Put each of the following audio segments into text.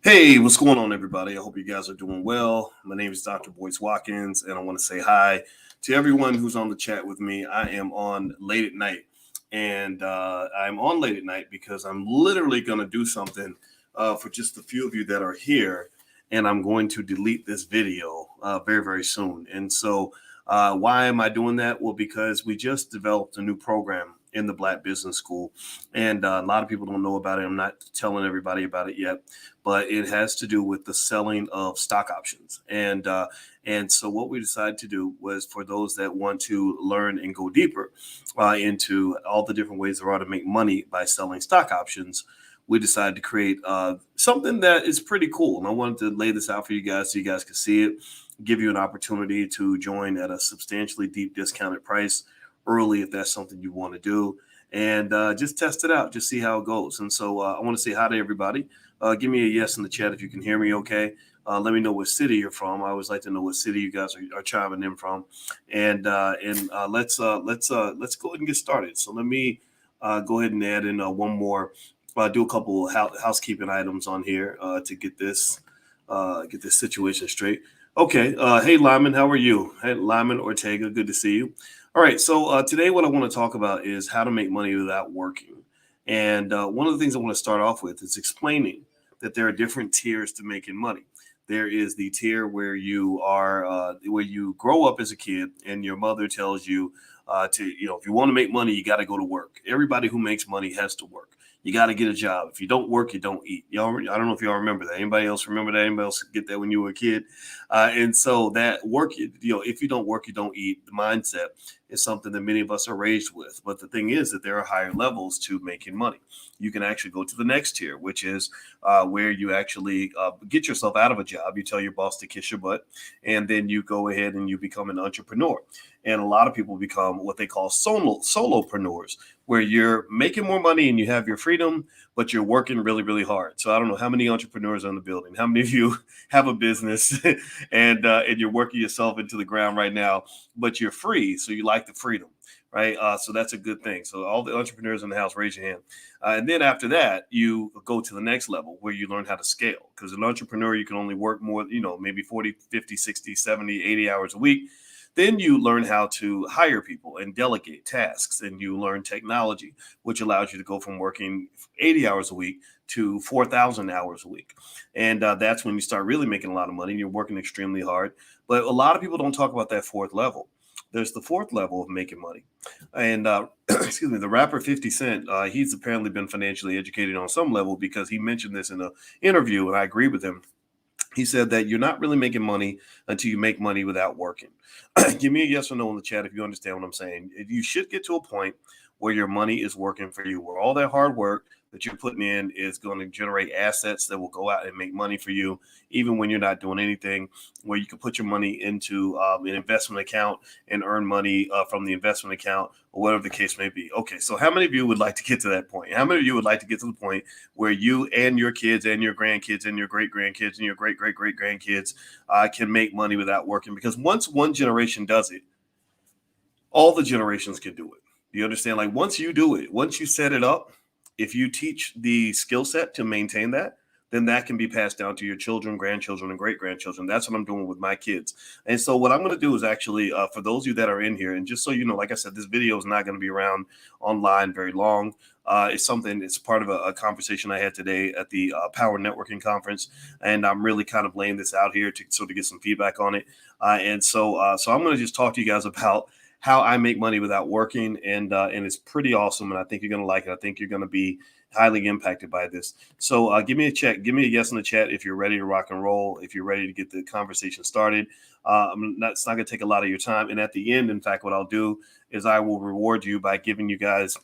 Hey, what's going on, everybody? I hope you guys are doing well. My name is Dr. Boyce Watkins, and I want to say hi to everyone who's on the chat with me. I am on late at night, and I'm on late at night because I'm literally going to do something for just a few of you that are here, and I'm going to delete this video very, very soon. And so, why am I doing that? Well, because we just developed a new program in the Black Business School, and a lot of people don't know about it. I'm not telling everybody about it yet, but it has to do with the selling of stock options. And so what we decided to do was, for those that want to learn and go deeper into all the different ways there are to make money by selling stock options, we decided to create something that is pretty cool. And I wanted to lay this out for you guys so you guys can see it, give you an opportunity to join at a substantially deep discounted price early if that's something you want to do, and just test it out, just see how it goes. And so I want to say hi to everybody. Give me a yes in the chat if you can hear me okay. Let me know what city you're from. I always like to know what city you guys are chiming in from. And let's go ahead and get started. So let me go ahead and add in one more. Do a couple housekeeping items on here to get this situation straight. Okay. Hey, Lyman, how are you? Hey, Lyman Ortega, good to see you. All right. So today what I want to talk about is how to make money without working. And one of the things I want to start off with is explaining that there are different tiers to making money. There is the tier where you are, where you grow up as a kid and your mother tells you if you want to make money, you got to go to work. Everybody who makes money has to work. You got to get a job. If you don't work, you don't eat. Y'all, I don't know if y'all remember that. Anybody else remember that? Anybody else get that when you were a kid? And so that work, if you don't work, you don't eat. The mindset is something that many of us are raised with. But the thing is that there are higher levels to making money. You can actually go to the next tier, which is where you actually get yourself out of a job. You tell your boss to kiss your butt, and then you go ahead and you become an entrepreneur. And a lot of people become what they call solopreneurs, where you're making more money and you have your freedom, but you're working really, really hard. So I don't know how many entrepreneurs are in the building. How many of you have a business and you're working yourself into the ground right now, but you're free, so you like the freedom, right? So that's a good thing. So all the entrepreneurs in the house, raise your hand. And then after that, you go to the next level where you learn how to scale. Because an entrepreneur, you can only work more, maybe 40, 50, 60, 70, 80 hours a week. Then you learn how to hire people and delegate tasks, and you learn technology, which allows you to go from working 80 hours a week to 4,000 hours a week. And that's when you start really making a lot of money. You're working extremely hard. But a lot of people don't talk about that fourth level. There's the fourth level of making money. And excuse me, the rapper 50 Cent, he's apparently been financially educated on some level because he mentioned this in an interview, and I agree with him. He said that you're not really making money until you make money without working. Give me a yes or no in the chat if you understand what I'm saying. You should get to a point where your money is working for you, where all that hard work that you're putting in is going to generate assets that will go out and make money for you, even when you're not doing anything, where you can put your money into an investment account and earn money from the investment account or whatever the case may be. Okay, so how many of you would like to get to that point? How many of you would like to get to the point where you and your kids and your grandkids and your great-grandkids and your great-great-great-grandkids can make money without working? Because once one generation does it, all the generations can do it. You understand? Like once you do it, once you set it up, if you teach the skill set to maintain that, then that can be passed down to your children, grandchildren, and great-grandchildren. That's what I'm doing with my kids. And so what I'm going to do is actually, for those of you that are in here, and just so you know, like I said, this video is not going to be around online very long. It's part of a conversation I had today at the Power Networking Conference, and I'm really kind of laying this out here to get some feedback on it. So I'm going to just talk to you guys about how I make money without working, and it's pretty awesome, and I think you're going to like it. I think you're going to be highly impacted by this. So give me a yes in the chat if you're ready to rock and roll, if you're ready to get the conversation started. It's not going to take a lot of your time. And at the end, in fact, what I'll do is I will reward you by giving you guys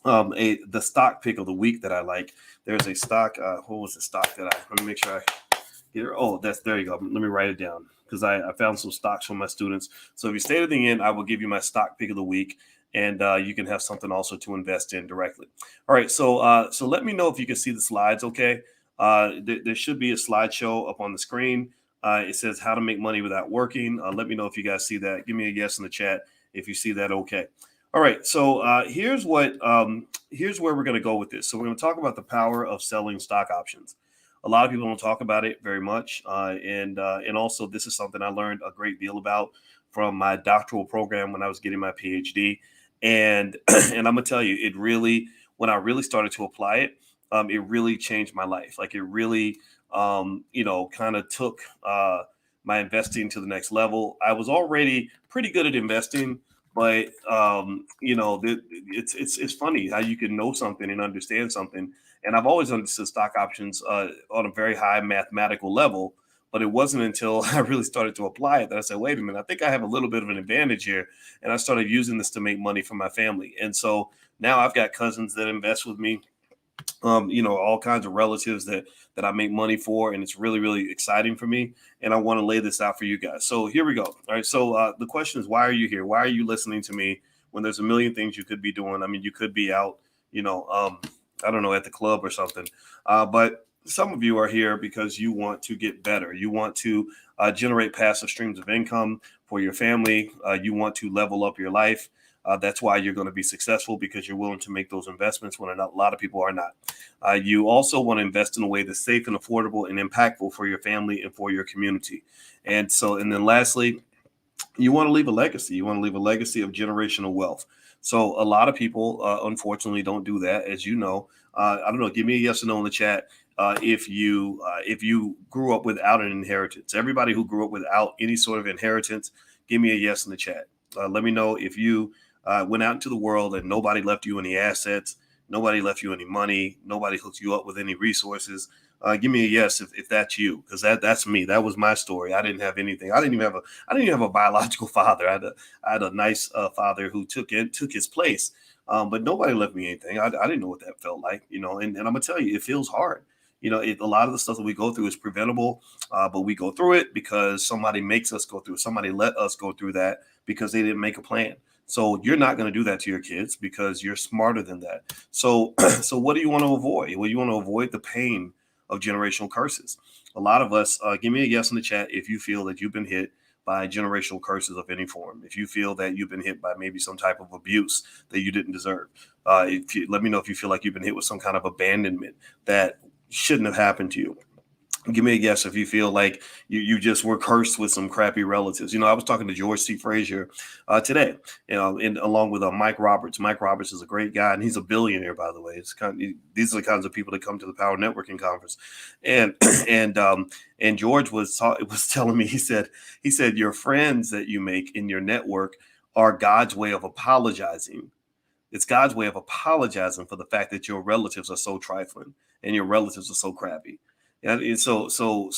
the stock pick of the week that I like. There's a stock. What was the stock that let me make sure I get it. Oh, there you go. Let me write it down, because I found some stocks from my students. So if you stay to the end, I will give you my stock pick of the week, and you can have something also to invest in directly. All right, so let me know if you can see the slides, okay? There should be a slideshow up on the screen. It says how to make money without working. Let me know if you guys see that. Give me a yes in the chat if you see that, okay? All right, so here's where we're going to go with this. So we're going to talk about the power of selling stock options. A lot of people don't talk about it very much, and also this is something I learned a great deal about from my doctoral program when I was getting my PhD. And and I'm gonna tell you, it really, when I really started to apply it, it really changed my life. Like, it really, kind of took my investing to the next level. I was already pretty good at investing, but it's funny how you can know something and understand something. And I've always understood stock options on a very high mathematical level. But it wasn't until I really started to apply it that I said, wait a minute, I think I have a little bit of an advantage here. And I started using this to make money for my family. And so now I've got cousins that invest with me, all kinds of relatives that I make money for, and it's really, really exciting for me. And I want to lay this out for you guys. So here we go. All right. So the question is, why are you here? Why are you listening to me when there's a million things you could be doing? I mean, you could be out, I don't know, at the club or something. But some of you are here because you want to get better. You want to generate passive streams of income for your family. You want to level up your life. That's why you're going to be successful, because you're willing to make those investments when a lot of people are not. You also want to invest in a way that's safe and affordable and impactful for your family and for your community. And then lastly, you want to leave a legacy. You want to leave a legacy of generational wealth. So a lot of people, unfortunately, don't do that. As you know, I don't know. Give me a yes or no in the chat. If you grew up without an inheritance. Everybody who grew up without any sort of inheritance, give me a yes in the chat. Let me know if you went out into the world and nobody left you any assets, nobody left you any money, nobody hooked you up with any resources. Give me a yes if that's you, because that's me. That was my story. I didn't have anything. I didn't even have a biological father. I had a nice father who took his place, but nobody left me anything. I didn't know what that felt like, And I'm gonna tell you, it feels hard. A lot of the stuff that we go through is preventable, but we go through it because somebody makes us go through it. Somebody let us go through that because they didn't make a plan. So you're not going to do that to your kids because you're smarter than that. So, so what do you want to avoid? Well, you want to avoid the pain of generational curses. A lot of us, give me a yes in the chat if you feel that you've been hit by generational curses of any form. If you feel that you've been hit by maybe some type of abuse that you didn't deserve, let me know if you feel like you've been hit with some kind of abandonment that shouldn't have happened to you. Give me a guess if you feel like you just were cursed with some crappy relatives. I was talking to George C. Frazier today, along with Mike Roberts. Mike Roberts is a great guy, and he's a billionaire, by the way. These are the kinds of people that come to the Power Networking Conference, and and George was telling me, he said your friends that you make in your network are God's way of apologizing. It's God's way of apologizing for the fact that your relatives are so trifling and your relatives are so crappy. And so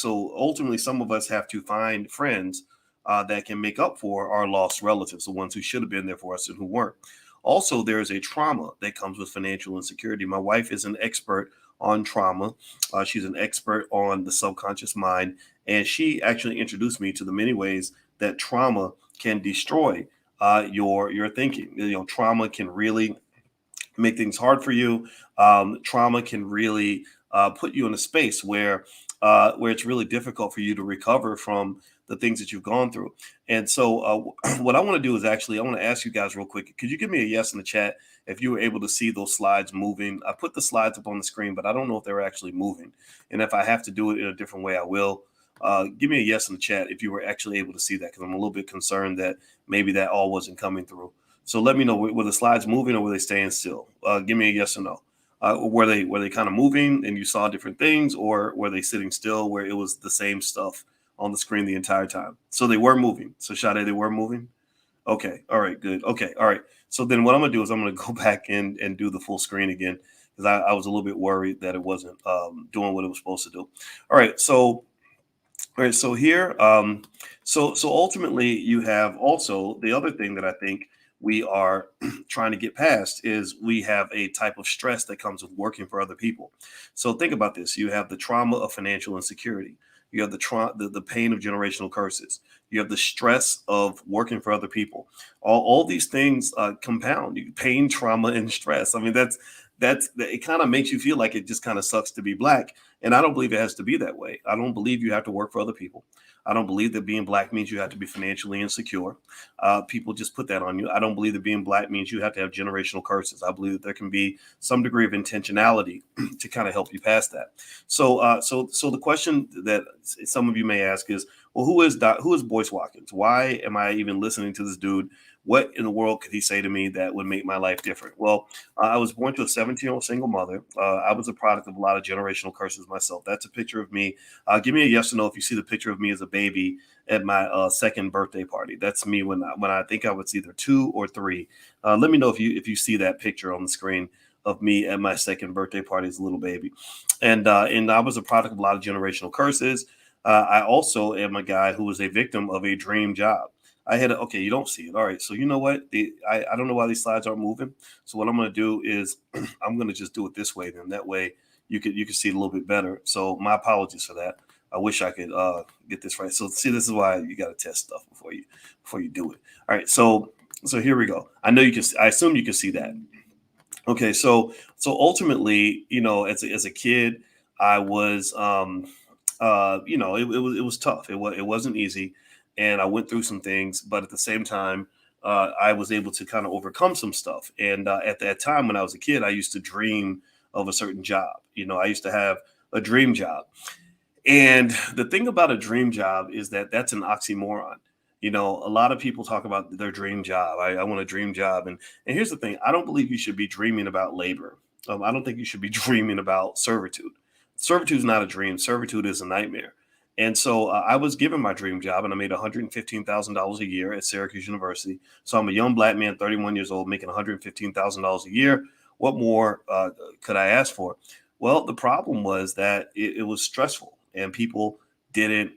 ultimately, some of us have to find friends that can make up for our lost relatives, the ones who should have been there for us and who weren't. Also, there is a trauma that comes with financial insecurity. My wife is an expert on trauma. She's an expert on the subconscious mind, and she actually introduced me to the many ways that trauma can destroy your thinking. Trauma can really make things hard for you. Trauma can really put you in a space where it's really difficult for you to recover from the things that you've gone through. And so what I want to do is I want to ask you guys real quick. Could you give me a yes in the chat if you were able to see those slides moving? I put the slides up on the screen, but I don't know if they're actually moving. And if I have to do it in a different way, I will. Give me a yes in the chat if you were actually able to see that, because I'm a little bit concerned that maybe that all wasn't coming through. So let me know, were the slides moving or were they staying still? Give me a yes or no. Were they kind of moving and you saw different things, or were they sitting still where it was the same stuff on the screen the entire time? So they were moving. So Sade, they were moving. Okay. All right. Good. Okay. All right. So then what I'm going to do is I'm going to go back and do the full screen again, because I was a little bit worried that it wasn't doing what it was supposed to do. All right. So here, so ultimately you have also the other thing that I think we are trying to get past is we have a type of stress that comes with working for other people. So think about this. You have the trauma of financial insecurity. You have the pain of generational curses. You have the stress of working for other people. All these things compound pain, trauma, and stress. I mean, it kind of makes you feel like it just kind of sucks to be black. And I don't believe it has to be that way. I don't believe you have to work for other people. I don't believe that being black means you have to be financially insecure. People just put that on you. I don't believe that being black means you have to have generational curses. I believe that there can be some degree of intentionality to kind of help you pass that. So the question that some of you may ask is, well, who is Boyce Watkins? Why am I even listening to this dude? What in the world could he say to me that would make my life different? Well, I was born to a 17-year-old single mother. I was a product of a lot of generational curses myself. That's a picture of me. Give me a yes or no if you see the picture of me as a baby at my second birthday party. That's me when I think I was either 2 or 3. Let me know if you see that picture on the screen of me at my second birthday party as a little baby. And I was a product of a lot of generational curses. I also am a guy who was a victim of a dream job. Okay, you don't see it. All right. So you know what? I don't know why these slides aren't moving. So what I'm going to do is I'm going to just do it this way. Then that way you can see it a little bit better. So my apologies for that. I wish I could get this right. So see, this is why you got to test stuff before you do it. All right. So here we go. I know you can. I assume you can see that. Okay. So ultimately, as a kid, I was it was tough. It wasn't easy, and I went through some things, but at the same time, I was able to kind of overcome some stuff. And at that time, when I was a kid, I used to dream of a certain job. I used to have a dream job, and the thing about a dream job is that that's an oxymoron. A lot of people talk about their dream job. I want a dream job, and here's the thing: I don't believe you should be dreaming about labor. I don't think you should be dreaming about servitude. Servitude is not a dream. Servitude is a nightmare. And so I was given my dream job, and I made $115,000 a year at Syracuse University. So I'm a young black man, 31 years old, making $115,000 a year. What more could I ask for? Well, the problem was that it was stressful, and people didn't.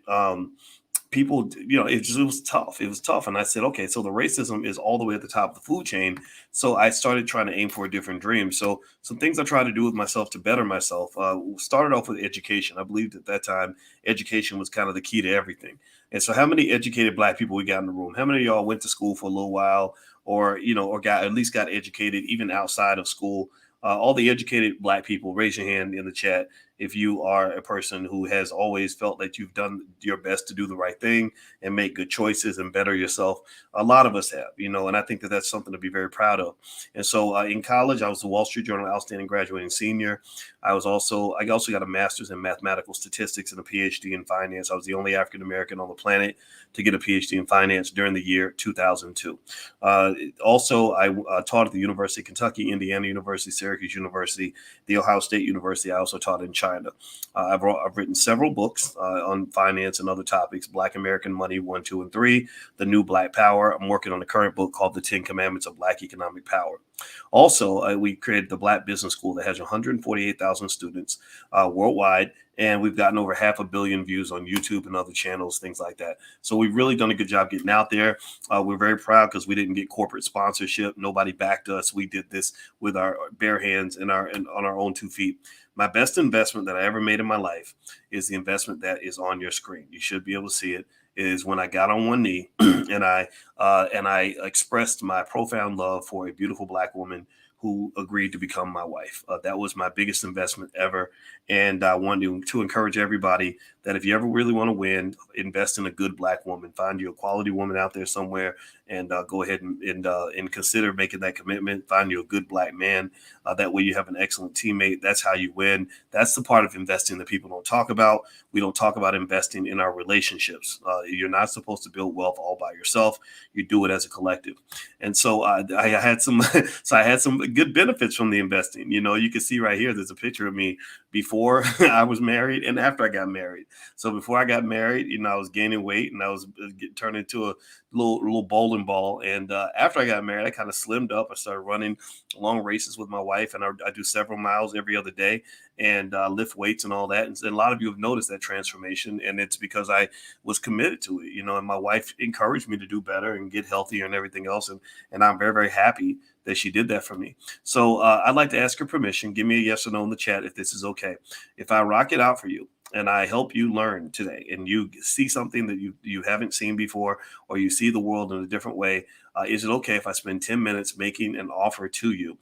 It was tough. It was tough. And I said, okay, so the racism is all the way at the top of the food chain. So I started trying to aim for a different dream. So some things I tried to do with myself to better myself started off with education. I believed at that time, education was kind of the key to everything. And so how many educated black people we got in the room? How many of y'all went to school for a little while or at least got educated even outside of school? All the educated black people, raise your hand in the chat if you are a person who has always felt that you've done your best to do the right thing and make good choices and better yourself. A lot of us have, and I think that that's something to be very proud of. And so in college, I was the Wall Street Journal Outstanding Graduating Senior. I also got a master's in mathematical statistics and a PhD in finance. I was the only African American on the planet to get a PhD in finance during the year 2002. Also, I taught at the University of Kentucky, Indiana University, Syracuse University, the Ohio State University. I also taught in China. I've written several books on finance and other topics: Black American Money 1, 2, and 3, The New Black Power. I'm working on a current book called The 10 Commandments of Black Economic Power. Also, we created the Black Business School that has 148,000 students worldwide, and we've gotten over 500 million views on YouTube and other channels, things like that. So we've really done a good job getting out there. We're very proud because we didn't get corporate sponsorship. Nobody backed us. We did this with our bare hands and on our own 2 feet. My best investment that I ever made in my life is the investment that is on your screen. You should be able to see it. Is when I got on one knee and I expressed my profound love for a beautiful black woman who agreed to become my wife. That was my biggest investment ever. And I wanted to encourage everybody that if you ever really want to win, invest in a good black woman. Find you a quality woman out there somewhere and go ahead and consider making that commitment. Find you a good black man. That way you have an excellent teammate. That's how you win. That's the part of investing that people don't talk about. We don't talk about investing in our relationships. You're not supposed to build wealth all by yourself. You do it as a collective. And so I had some good benefits from the investing. You can see right here, there's a picture of me before I was married and after I got married. So before I got married, I was gaining weight and I was turned into a little bowling ball. And after I got married, I kind of slimmed up. I started running long races with my wife, and I do several miles every other day and lift weights and all that. And a lot of you have noticed that transformation, and it's because I was committed to it, and my wife encouraged me to do better and get healthier and everything else. And I'm very, very happy that she did that for me. So I'd like to ask her permission. Give me a yes or no in the chat if this is okay. If I rock it out for you and I help you learn today and you see something that you haven't seen before, or you see the world in a different way, Is it okay if I spend 10 minutes making an offer to you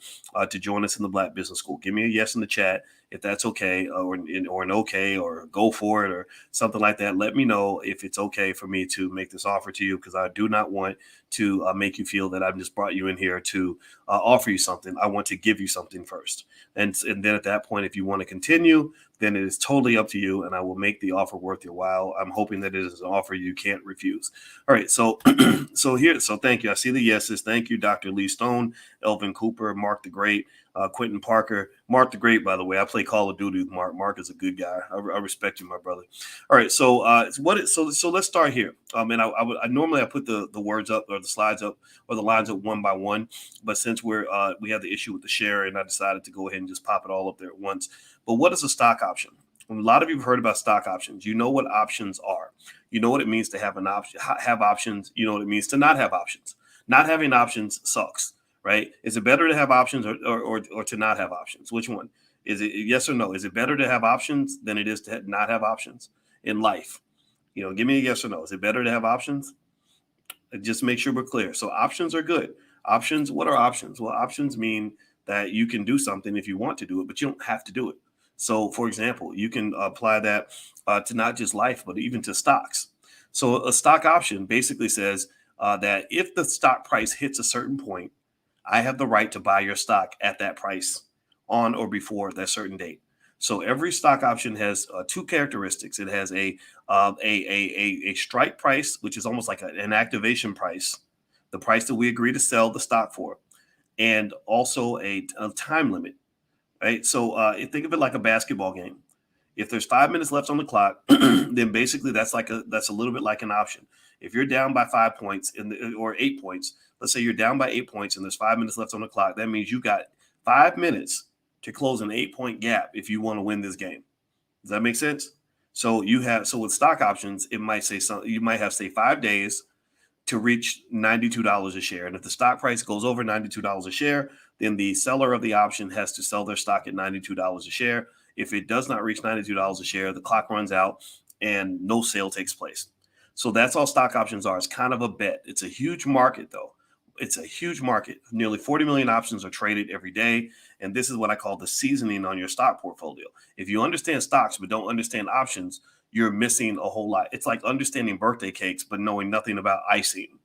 to join us in the Black Business School? Give me a yes in the chat if that's okay, or an okay, or go for it, or something like that. Let me know if it's okay for me to make this offer to you, because I do not want to make you feel that I've just brought you in here to offer you something. I want to give you something first. And then at that point, if you want to continue, then it is totally up to you, and I will make the offer worth your while. I'm hoping that it is an offer you can't refuse. All right, so so thank you. I see the yeses. Thank you, Dr. Lee Stone, Elvin Cooper, Mark the Great, Quentin Parker. Mark the Great, by the way, I play Call of Duty with Mark. Mark is a good guy. I respect you, my brother. All right, so so let's start here. And I normally I put the words up, or the slides up, or the lines up one by one, but since we have the issue with the share, and I decided to go ahead and just pop it all up there at once. But what is a stock option? A lot of you have heard about stock options. You know what options are. You know what it means to have an option, have options. You know what it means to not have options. Not having options sucks, right? Is it better to have options or to not have options? Which one? Is it yes or no? Is it better to have options than it is to not have options in life? Give me a yes or no. Is it better to have options? Just make sure we're clear. So options are good. Options, what are options? Well, options mean that you can do something if you want to do it, but you don't have to do it. So, for example, you can apply that to not just life, but even to stocks. So a stock option basically says that if the stock price hits a certain point, I have the right to buy your stock at that price on or before that certain date. So every stock option has two characteristics. It has a strike price, which is almost like an activation price, the price that we agree to sell the stock for, and also a time limit. Right. So think of it like a basketball game. If there's 5 minutes left on the clock, then basically that's a little bit like an option. If you're down by 5 points or 8 points, let's say you're down by 8 points and there's 5 minutes left on the clock. That means you got 5 minutes to close an 8-point gap if you want to win this game. Does that make sense? So with stock options, it might say something. You might have, say, 5 days to reach $92 a share. And if the stock price goes over $92 a share, then the seller of the option has to sell their stock at $92 a share. If it does not reach $92 a share, the clock runs out and no sale takes place. So that's all stock options are. It's kind of a bet. It's a huge market, though. It's a huge market. Nearly 40 million options are traded every day. And this is what I call the seasoning on your stock portfolio. If you understand stocks but don't understand options, you're missing a whole lot. It's like understanding birthday cakes but knowing nothing about icing,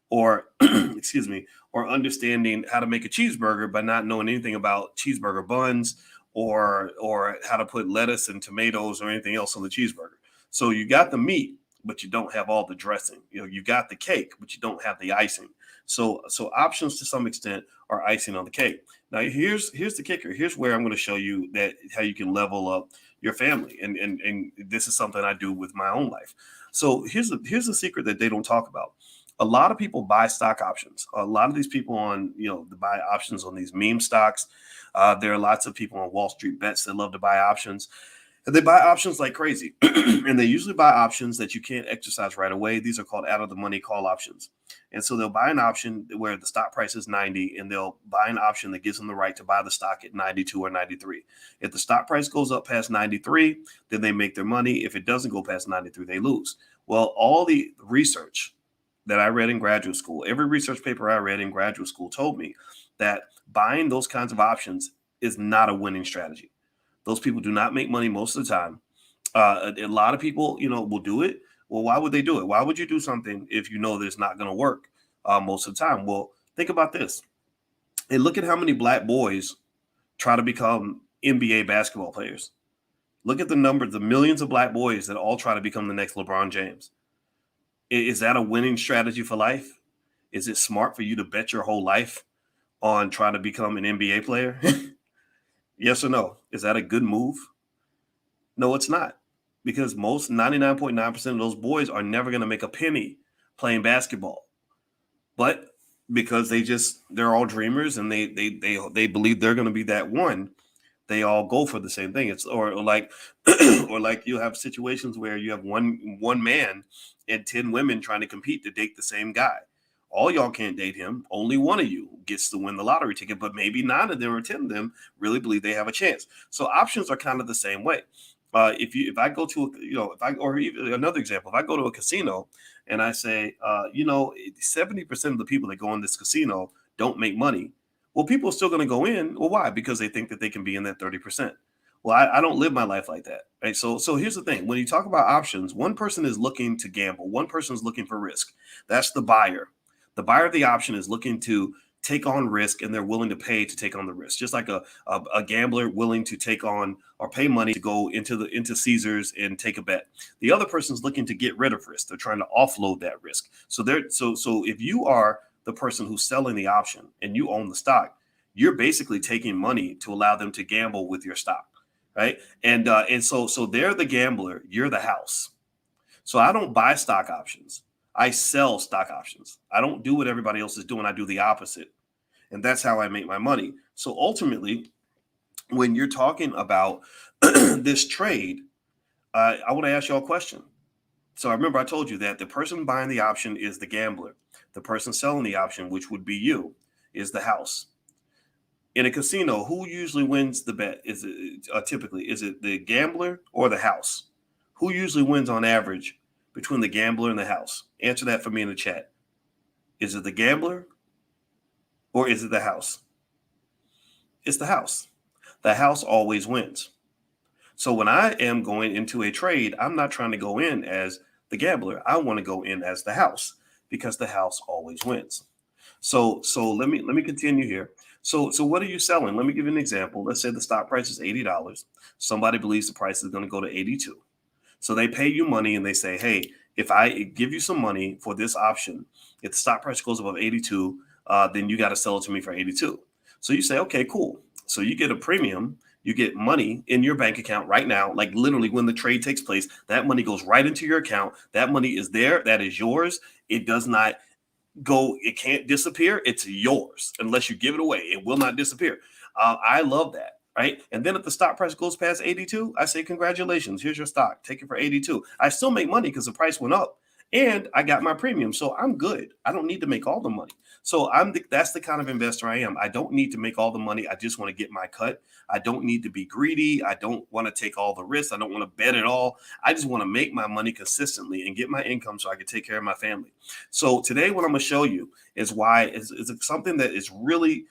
or excuse me, or understanding how to make a cheeseburger but not knowing anything about cheeseburger buns, or how to put lettuce and tomatoes or anything else on the cheeseburger. So you got the meat, but you don't have all the dressing. You got the cake, but you don't have the icing. So options to some extent are icing on the cake. Now here's the kicker. Here's where I'm going to show you that how you can level up your family, and this is something I do with my own life. So here's the secret that they don't talk about. A lot of people buy stock options. A lot of these people buy options on these meme stocks. There are lots of people on Wall Street Bets that love to buy options. And they buy options like crazy. And they usually buy options that you can't exercise right away. These are called out of the money call options. And so they'll buy an option where the stock price is 90, and they'll buy an option that gives them the right to buy the stock at 92 or 93. If the stock price goes up past 93, then they make their money. If it doesn't go past 93, they lose. Well, all the research that I read in graduate school, every research paper I read in graduate school told me that buying those kinds of options is not a winning strategy. Those people do not make money most of the time. A lot of people, will do it. Well, why would they do it? Why would you do something if you know that it's not going to work most of the time? Well, think about this. And look at how many black boys try to become NBA basketball players. Look at the numbers, the millions of black boys that all try to become the next LeBron James. Is that a winning strategy for life? Is it smart for you to bet your whole life on trying to become an NBA player? Yes or no? Is that a good move? No, it's not. Because most 99.9% of those boys are never going to make a penny playing basketball. But because they're all dreamers, and they believe they're going to be that one, they all go for the same thing. It's or like or like you have situations where you have one man and 10 women trying to compete to date the same guy. All y'all can't date him. Only one of you gets to win the lottery ticket, but maybe 9 of them or 10 of them really believe they have a chance. So options are kind of the same way. If I go to or even another example, if I go to a casino and I say, 70% of the people that go in this casino don't make money. Well, people are still going to go in. Well, why? Because they think that they can be in that 30%. Well, I don't live my life like that. Right. So here's the thing. When you talk about options, one person is looking to gamble, one person is looking for risk. That's the buyer. The buyer of the option is looking to take on risk, and they're willing to pay to take on the risk, just like a gambler willing to take on or pay money to go into Caesars and take a bet. The other person's looking to get rid of risk. They're trying to offload that risk. So if you are the person who's selling the option and you own the stock, you're basically taking money to allow them to gamble with your stock, right? And so they're the gambler, you're the house. So I don't buy stock options. I sell stock options. I don't do what everybody else is doing. I do the opposite. And that's how I make my money. So ultimately, when you're talking about this trade, I want to ask you all a question. So I remember I told you that the person buying the option is the gambler. The person selling the option, which would be you, is the house. In a casino, who usually wins the bet? Is it typically, is it the gambler or the house? Who usually wins on average between the gambler and the house? Answer that for me in the chat. Is it the gambler or is it the house? It's the house. The house always wins. So when I am going into a trade, I'm not trying to go in as the gambler. I want to go in as the house because the house always wins. So let me continue here. So what are you selling? Let me give you an example. Let's say the stock price is $80. Somebody believes the price is going to go to 82. So they pay you money and they say, hey, if I give you some money for this option, if the stock price goes above 82, then you got to sell it to me for 82. So you say, okay, cool. So you get a premium, you get money in your bank account right now, like literally when the trade takes place, that money goes right into your account. That money is there. That is yours. It does not go, it can't disappear. It's yours unless you give it away. It will not disappear. I love that. Right. And then if the stock price goes past 82, I say, congratulations, here's your stock. Take it for 82. I still make money because the price went up and I got my premium. So I'm good. I don't need to make all the money. So that's the kind of investor I am. I don't need to make all the money. I just want to get my cut. I don't need to be greedy. I don't want to take all the risks. I don't want to bet it all. I just want to make my money consistently and get my income so I can take care of my family. So today, what I'm going to show you is why is something that is really,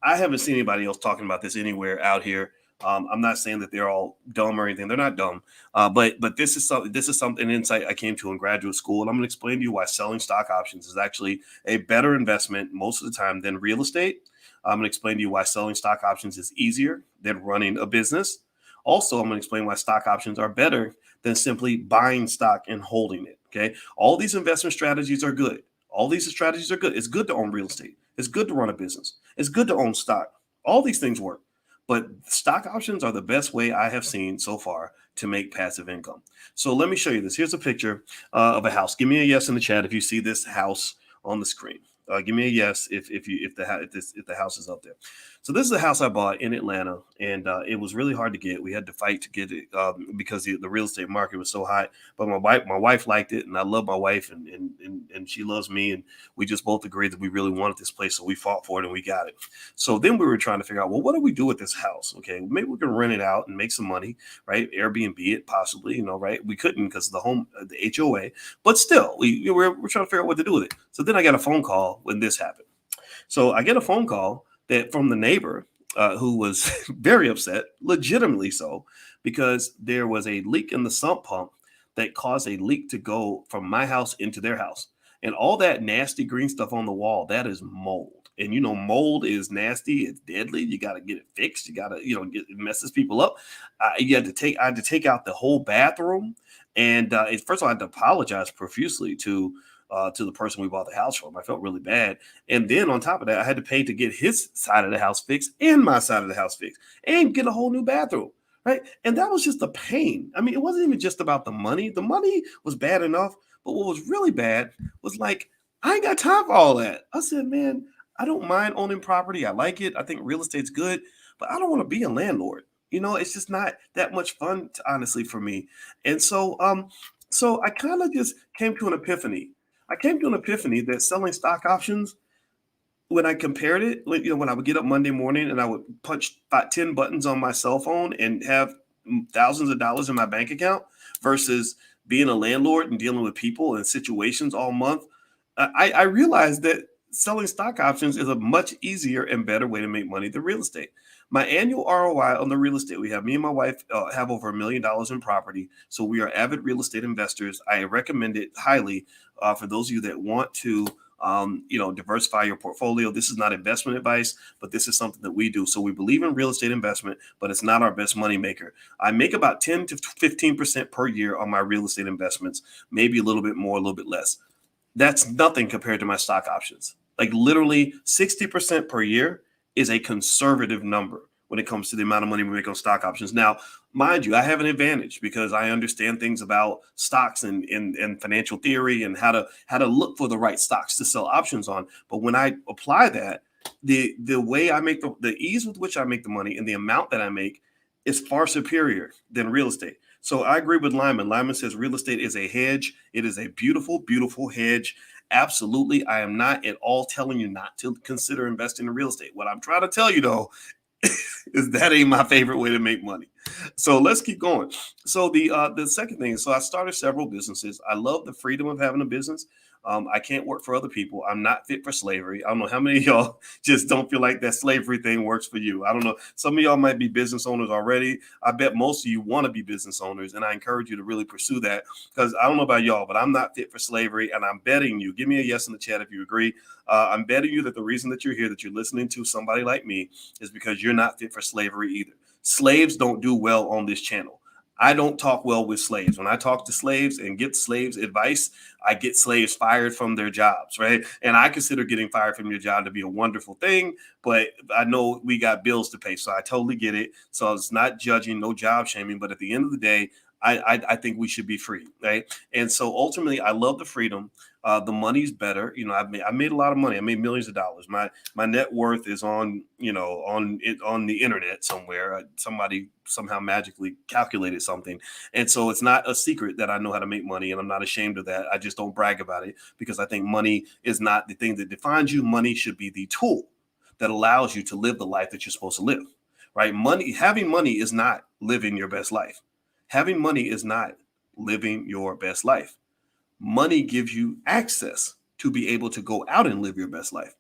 I haven't seen anybody else talking about this anywhere out here. I'm not saying that they're all dumb or anything. They're not dumb. But this is an insight I came to in graduate school. And I'm going to explain to you why selling stock options is actually a better investment most of the time than real estate. I'm going to explain to you why selling stock options is easier than running a business. Also, I'm going to explain why stock options are better than simply buying stock and holding it. Okay. All these investment strategies are good. All these strategies are good. It's good to own real estate. It's good to run a business. It's good to own stock. All these things work. But stock options are the best way I have seen so far to make passive income. So let me show you this. Here's a picture of a house. Give me a yes in the chat if you see this house on the screen. Give me a yes if the house is up there. So this is a house I bought in Atlanta, and it was really hard to get. We had to fight to get it because the real estate market was so hot. But my wife liked it, and I love my wife, and she loves me, and we just both agreed that we really wanted this place, so we fought for it and we got it. So then we were trying to figure out, well, what do we do with this house? Okay, maybe we can rent it out and make some money, right? Airbnb it possibly, right? We couldn't because of the HOA, but still, we're trying to figure out what to do with it. So then I got a phone call when this happened. So I get a phone call from the neighbor who was very upset, legitimately so, because there was a leak in the sump pump that caused a leak to go from my house into their house. And all that nasty green stuff on the wall, that is mold. And, mold is nasty. It's deadly. You got to get it fixed. You got to, it messes people up. I had to take out the whole bathroom. And first of all, I had to apologize profusely to the person we bought the house from. I felt really bad. And then on top of that, I had to pay to get his side of the house fixed and my side of the house fixed and get a whole new bathroom. Right. And that was just a pain. I mean, it wasn't even just about the money. The money was bad enough. But what was really bad was like, I ain't got time for all that. I said, man, I don't mind owning property. I like it. I think real estate's good, but I don't want to be a landlord. It's just not that much fun, honestly, for me. And so I kind of just came to an epiphany. I came to an epiphany that selling stock options, when I compared it, when I would get up Monday morning and I would punch about 10 buttons on my cell phone and have thousands of dollars in my bank account versus being a landlord and dealing with people and situations all month, I realized that selling stock options is a much easier and better way to make money than real estate. My annual ROI on the real estate we have, me and my wife have over $1 million in property. So we are avid real estate investors. I recommend it highly for those of you that want to diversify your portfolio. This is not investment advice, but this is something that we do. So we believe in real estate investment, but it's not our best money maker. I make about 10 to 15% per year on my real estate investments, maybe a little bit more, a little bit less. That's nothing compared to my stock options. Like literally 60% per year is a conservative number when it comes to the amount of money we make on stock options. Now, mind you, I have an advantage because I understand things about stocks and financial theory and how to look for the right stocks to sell options on. But when I apply that, the way I make the ease with which I make the money and the amount that I make is far superior than real estate. So I agree with Lyman. Lyman says real estate is a hedge. It is a beautiful, beautiful hedge. Absolutely. I am not at all telling you not to consider investing in real estate. What I'm trying to tell you, though, is that ain't my favorite way to make money. So let's keep going. So the second thing is, so I started several businesses. I love the freedom of having a business. I can't work for other people. I'm not fit for slavery. I don't know how many of y'all just don't feel like that slavery thing works for you. I don't know. Some of y'all might be business owners already. I bet most of you want to be business owners, and I encourage you to really pursue that because I don't know about y'all, but I'm not fit for slavery, and I'm betting you. Give me a yes in the chat if you agree. I'm betting you that the reason that you're here, that you're listening to somebody like me, is because you're not fit for slavery either. Slaves don't do well on this channel. I don't talk well with slaves. When I talk to slaves and get slaves advice, I get slaves fired from their jobs, right? And I consider getting fired from your job to be a wonderful thing, but I know we got bills to pay, so I totally get it. So it's not judging, no job shaming, but at the end of the day, I think we should be free, right? And so ultimately, I love the freedom. The money's better. I made a lot of money. I made millions of dollars. My net worth is on the internet somewhere. Somebody somehow magically calculated something. And so it's not a secret that I know how to make money, and I'm not ashamed of that. I just don't brag about it because I think money is not the thing that defines you. Money should be the tool that allows you to live the life that you're supposed to live, right? Having money is not living your best life. Having money is not living your best life. Money gives you access to be able to go out and live your best life.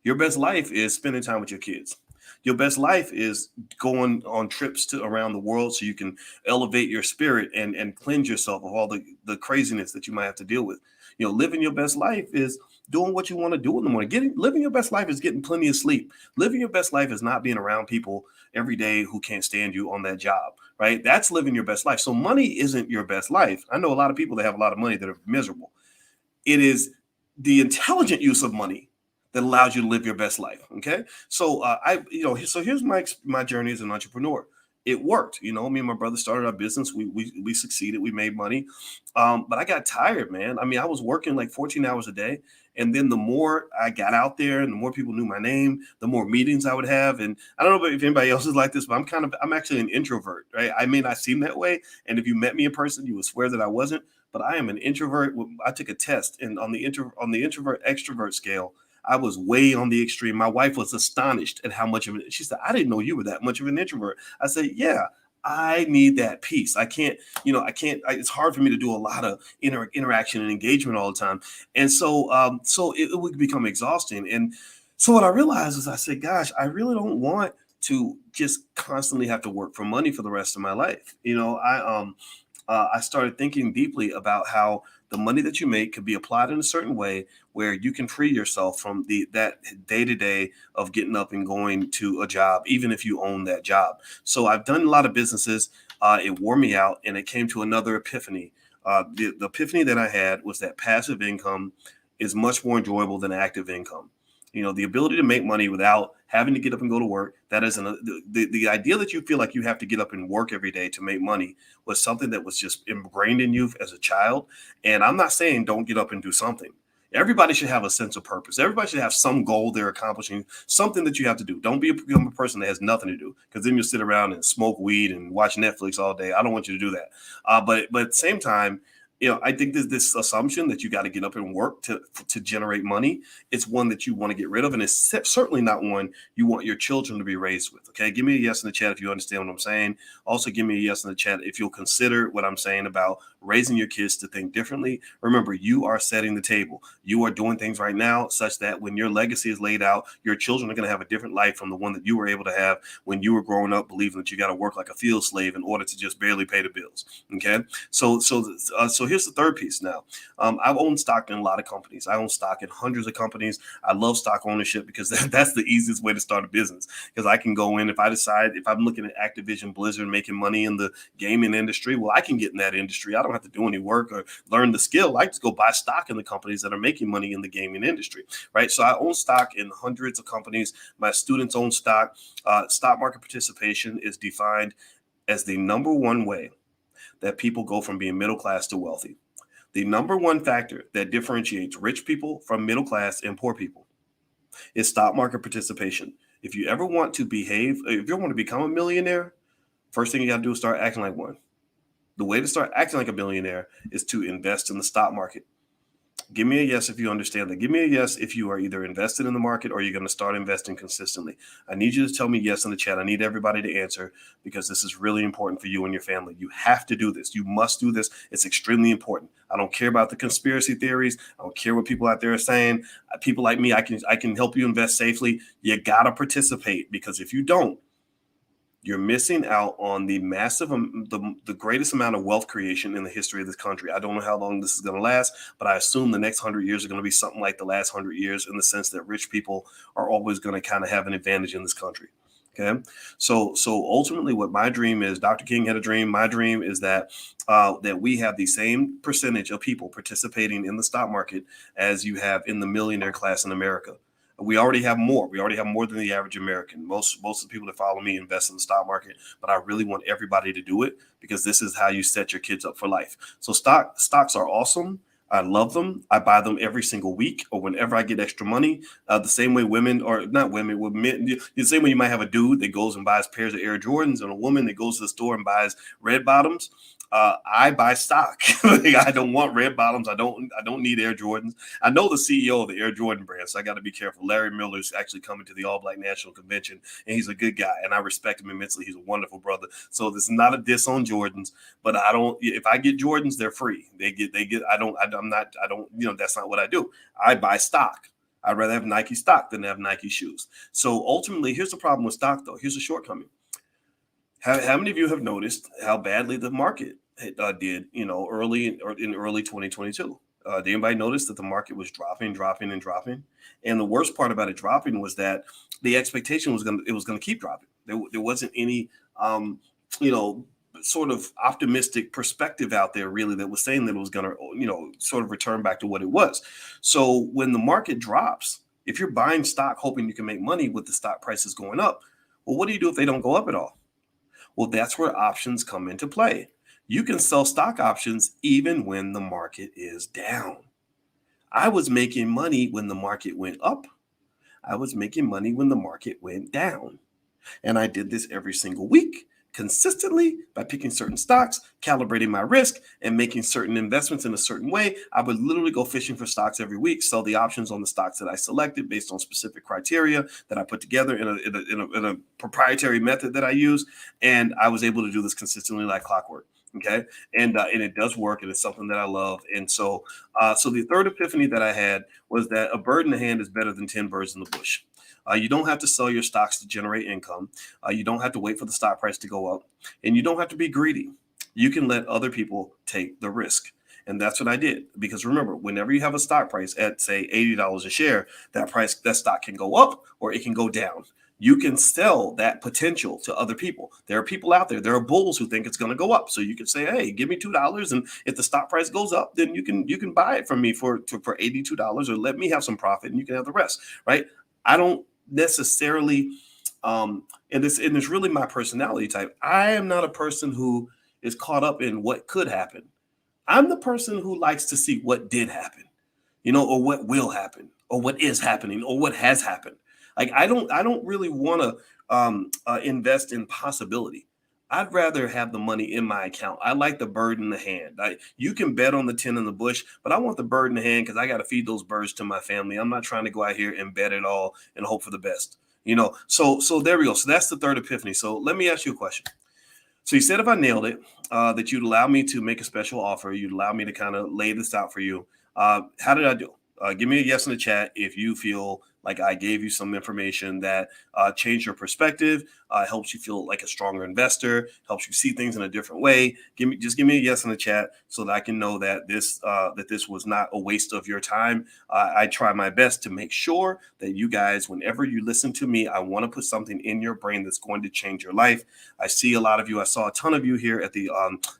Your best life is spending time with your kids. Your best life is going on trips around the world so you can elevate your spirit and cleanse yourself of all the craziness that you might have to deal with. Living your best life is doing what you want to do in the morning. Living your best life is getting plenty of sleep. Living your best life is not being around people every day who can't stand you on that job, right? That's living your best life. So money isn't your best life. I know a lot of people that have a lot of money that are miserable. It is the intelligent use of money that allows you to live your best life. Okay. So so here's my journey as an entrepreneur. It worked. Me and my brother started our business. We succeeded. We made money. But I got tired, man. I mean, I was working like 14 hours a day. And then the more I got out there and the more people knew my name, the more meetings I would have. And I don't know if anybody else is like this, but I'm actually an introvert, right? I may not seem that way. And if you met me in person, you would swear that I wasn't, but I am an introvert. I took a test, and on the introvert extrovert scale, I was way on the extreme. My wife was astonished at how much of it. She said, "I didn't know you were that much of an introvert." I said, "Yeah, I need that peace. I can't. It's hard for me to do a lot of interaction and engagement all the time." And so it would become exhausting. And so what I realized is, I said, "Gosh, I really don't want to just constantly have to work for money for the rest of my life." I started thinking deeply about how the money that you make could be applied in a certain way where you can free yourself from that day-to-day of getting up and going to a job, even if you own that job. So I've done a lot of businesses. It wore me out, and it came to another epiphany. The epiphany that I had was that passive income is much more enjoyable than active income. The ability to make money without having to get up and go to work. That isn't the idea that you feel like you have to get up and work every day to make money was something that was just ingrained in you as a child. And I'm not saying don't get up and do something. Everybody should have a sense of purpose. Everybody should have some goal they're accomplishing, something that you have to do. Don't become a person that has nothing to do, because then you'll sit around and smoke weed and watch Netflix all day. I don't want you to do that. But at the same time, I think there's this assumption that you got to get up and work to generate money. It's one that you want to get rid of, and it's certainly not one you want your children to be raised with. Okay, give me a yes in the chat if you understand what I'm saying. Also, give me a yes in the chat if you'll consider what I'm saying about raising your kids to think differently. Remember, you are setting the table. You are doing things right now such that when your legacy is laid out, your children are going to have a different life from the one that you were able to have when you were growing up, believing that you got to work like a field slave in order to just barely pay the bills. Okay, so here's the third piece now. I've owned stock in a lot of companies. I own stock in hundreds of companies. I love stock ownership because that's the easiest way to start a business, because I can go in, if I decide, if I'm looking at Activision Blizzard making money in the gaming industry, well, I can get in that industry. I don't have to do any work or learn the skill. I just go buy stock in the companies that are making money in the gaming industry, right? So I own stock in hundreds of companies. My students own stock. Stock market participation is defined as the number one way that people go from being middle class to wealthy. The number one factor that differentiates rich people from middle class and poor people is stock market participation. If you ever want to behave, if you want to become a millionaire, first thing you got to do is start acting like one. The way to start acting like a millionaire is to invest in the stock market. Give me a yes if you understand that. Give me a yes if you are either invested in the market or you're going to start investing consistently. I need you to tell me yes in the chat. I need everybody to answer, because this is really important for you and your family. You have to do this. You must do this. It's extremely important. I don't care about the conspiracy theories. I don't care what people out there are saying. People like me, I can help you invest safely. You got to participate, because if you don't, you're missing out on the massive, the greatest amount of wealth creation in the history of this country. I don't know how long this is going to last, but I assume the next 100 years are going to be something like the last 100 years, in the sense that rich people are always going to kind of have an advantage in this country. Okay, so ultimately, what my dream is, Dr. King had a dream. My dream is that that we have the same percentage of people participating in the stock market as you have in the millionaire class in America. We already have more. We already have more than the average American. Most of the people that follow me invest in the stock market, but I really want everybody to do it, because this is how you set your kids up for life. So stocks are awesome. I love them. I buy them every single week or whenever I get extra money. The same way women, or not women, with men, the same way you might have a dude that goes and buys pairs of Air Jordans, and a woman that goes to the store and buys red bottoms. I buy stock. I don't want red bottoms. I don't need Air Jordans. I know the CEO of the Air Jordan brand, so I got to be careful. Larry Miller's actually coming to the All Black National Convention, and he's a good guy, and I respect him immensely. He's a wonderful brother. So this is not a diss on Jordans, but I don't. If I get Jordans, they're free. They get. I'm not. I don't. That's not what I do. I buy stock. I'd rather have Nike stock than have Nike shoes. So ultimately, here's the problem with stock, though. Here's a shortcoming. How many of you have noticed how badly the market did, early in early 2022? Did anybody notice that the market was dropping? And the worst part about it dropping was that the expectation was it was going to keep dropping. There wasn't any, sort of optimistic perspective out there really that was saying that it was going to, sort of return back to what it was. So when the market drops, if you're buying stock hoping you can make money with the stock prices going up, well, what do you do if they don't go up at all? Well, that's where options come into play. You can sell stock options even when the market is down. I was making money when the market went up. I was making money when the market went down. And I did this every single week, consistently, by picking certain stocks, calibrating my risk, and making certain investments in a certain way. I would literally go fishing for stocks every week, sell the options on the stocks that I selected based on specific criteria that I put together in a proprietary method that I use. And I was able to do this consistently like clockwork. Okay. And it does work, and it's something that I love. And so the third epiphany that I had was that a bird in the hand is better than 10 birds in the bush. You don't have to sell your stocks to generate income. You don't have to wait for the stock price to go up, and you don't have to be greedy. You can let other people take the risk. And that's what I did. Because remember, whenever you have a stock price at, say, $80 a share, that stock can go up or it can go down. You can sell that potential to other people. There are people out there. There are bulls who think it's going to go up. So you can say, hey, give me $2. And if the stock price goes up, then you can buy it from me for $82, or let me have some profit and you can have the rest. Right. I don't necessarily, and it's really my personality type. I am not a person who is caught up in what could happen. I'm the person who likes to see what did happen, or what will happen, or what is happening, or what has happened. Like I don't really want to invest in possibility. I'd rather have the money in my account. I like the bird in the hand. You can bet on the 10 in the bush, but I want the bird in the hand because I got to feed those birds to my family. I'm not trying to go out here and bet it all and hope for the best. So there we go. So that's the third epiphany. So let me ask you a question. So you said if I nailed it, that you'd allow me to make a special offer. You'd allow me to kind of lay this out for you. How did I do? Give me a yes in the chat if you feel like I gave you some information that changed your perspective, helps you feel like a stronger investor, helps you see things in a different way. Give me a yes in the chat so that I can know that this was not a waste of your time. I try my best to make sure that you guys, whenever you listen to me, I want to put something in your brain that's going to change your life. I see a lot of you. I saw a ton of you here at the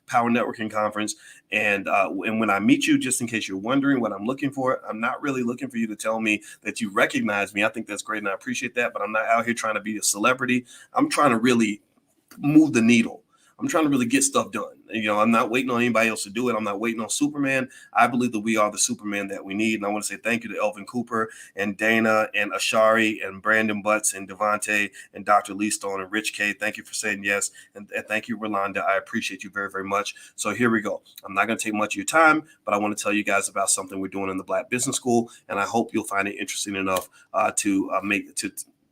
Power Networking Conference. And when I meet you, just in case you're wondering what I'm looking for, I'm not really looking for you to tell me that you recognize me. I think that's great and I appreciate that, but I'm not out here trying to be a celebrity. I'm trying to really move the needle. I'm trying to really get stuff done. I'm not waiting on anybody else to do it. I'm not waiting on Superman. I believe that we are the Superman that we need. And I want to say thank you to Elvin Cooper and Dana and Ashari and Brandon Butts and Devontae and Dr. Lee Stone and Rich K. Thank you for saying yes. And thank you, Rolanda. I appreciate you very, very much. So here we go. I'm not going to take much of your time, but I want to tell you guys about something we're doing in the Black Business School. And I hope you'll find it interesting enough to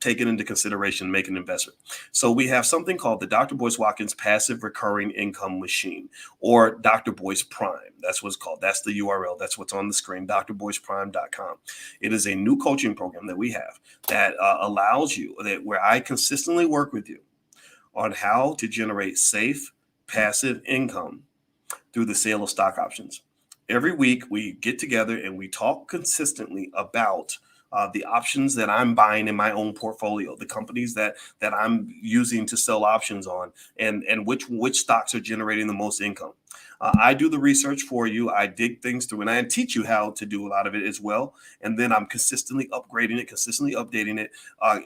take it into consideration, make an investment. So we have something called the Dr. Boyce Watkins Passive Recurring Income Machine, or Dr. Boyce Prime. That's what it's called. That's the URL. That's what's on the screen, drboyceprime.com. It is a new coaching program that we have that allows you, where I consistently work with you on how to generate safe, passive income through the sale of stock options. Every week we get together and we talk consistently about the options that I'm buying in my own portfolio, the companies that I'm using to sell options on, and which stocks are generating the most income. I do the research for you. I dig things through, and I teach you how to do a lot of it as well. And then I'm consistently upgrading it, consistently updating it,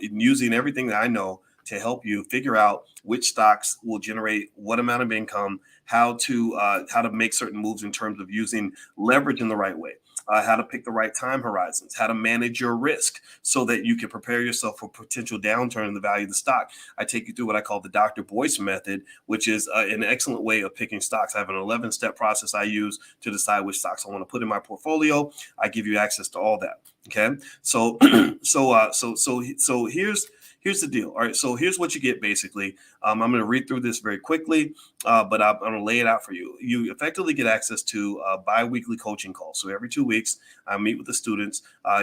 using everything that I know to help you figure out which stocks will generate what amount of income, how to make certain moves in terms of using leverage in the right way. How to pick the right time horizons, how to manage your risk so that you can prepare yourself for potential downturn in the value of the stock. I take you through what I call the Dr. Boyce method, which is an excellent way of picking stocks. I have an 11-step process I use to decide which stocks I want to put in my portfolio. I give you access to all that. Okay, so here's the deal. All right, so here's what you get basically. I'm going to read through this very quickly, but I'm going to lay it out for you. You effectively get access to bi-weekly coaching calls. So every 2 weeks, I meet with the students.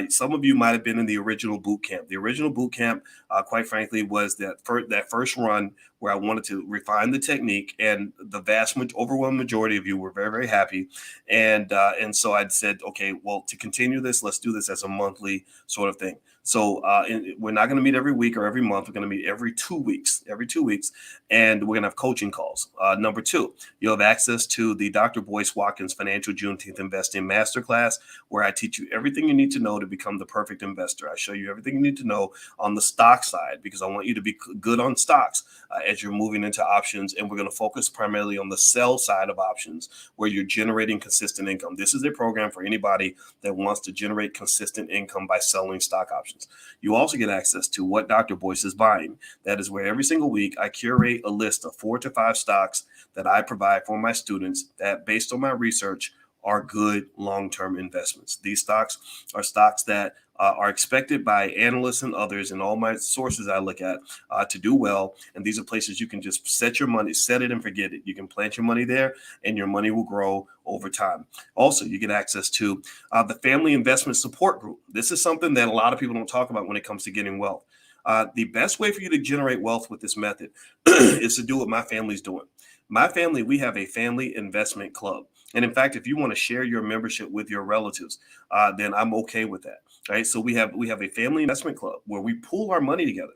Some of you might have been in the original boot camp. The original boot camp, quite frankly, was that first run where I wanted to refine the technique, and the overwhelming majority of you were very, very happy. And so I'd said, okay, well, to continue this, let's do this as a monthly sort of thing. So we're not going to meet every week or every month. We're going to meet every 2 weeks, and we're going to have coaching calls. Number 2, you'll have access to the Dr. Boyce Watkins Financial Juneteenth Investing Masterclass, where I teach you everything you need to know to become the perfect investor. I show you everything you need to know on the stock side, because I want you to be good on stocks as you're moving into options. And we're going to focus primarily on the sell side of options, where you're generating consistent income. This is a program for anybody that wants to generate consistent income by selling stock options. You also get access to what Dr. Boyce is buying. That is where every single week I curate a list of 4 to 5 stocks that I provide for my students that, based on my research, are good long-term investments. These stocks are stocks that are expected by analysts and others, and all my sources I look at to do well. And these are places you can just set your money, set it and forget it. You can plant your money there, and your money will grow over time. Also, you get access to the Family Investment Support Group. This is something that a lot of people don't talk about when it comes to getting wealth. The best way for you to generate wealth with this method is to do what my family's doing. My family, we have a family investment club. And in fact, if you want to share your membership with your relatives, then I'm okay with that. Right. So we have a family investment club where we pool our money together.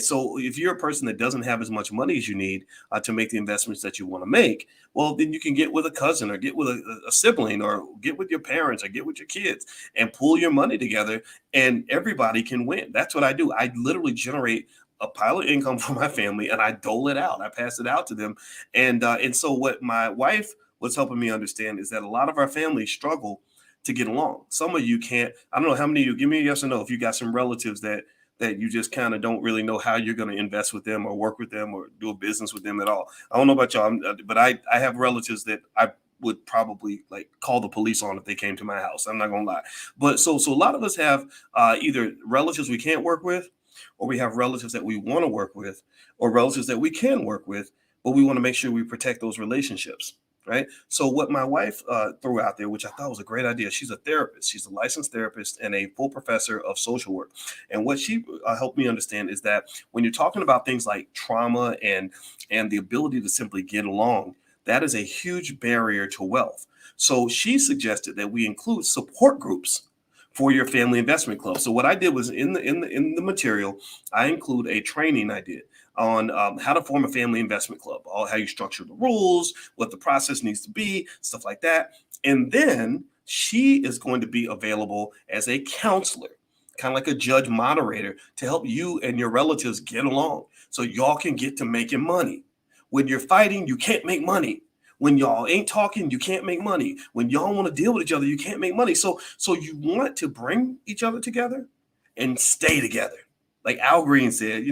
So if you're a person that doesn't have as much money as you need to make the investments that you want to make, well, then you can get with a cousin or get with a sibling or get with your parents or get with your kids and pool your money together, and everybody can win. That's what I do. I literally generate a pile of income for my family and I dole it out. I pass it out to them. And so what my wife was helping me understand is that a lot of our families struggle to get along. Some of you can't. I don't know how many of you, give me a yes or no if you got some relatives that that you just kind of don't really know how you're going to invest with them or work with them or do a business with them at all. I don't know about y'all, but I have relatives that I would probably like call the police on if they came to my house. I'm not gonna lie. But so a lot of us have either relatives we can't work with, or we have relatives that we want to work with, or relatives that we can work with, but we want to make sure we protect those relationships. Right. So what my wife threw out there, which I thought was a great idea, she's a therapist. She's a licensed therapist and a full professor of social work. And what she helped me understand is that when you're talking about things like trauma and the ability to simply get along, that is a huge barrier to wealth. So she suggested that we include support groups for your family investment club. So what I did was in the material, I include a training I did on how to form a family investment club, all how you structure the rules, what the process needs to be, stuff like that. And then she is going to be available as a counselor, kind of like a judge moderator, to help you and your relatives get along so y'all can get to making money. When you're fighting, you can't make money. When y'all ain't talking, you can't make money. When y'all want to deal with each other, you can't make money. So you want to bring each other together and stay together. Like Al Green said,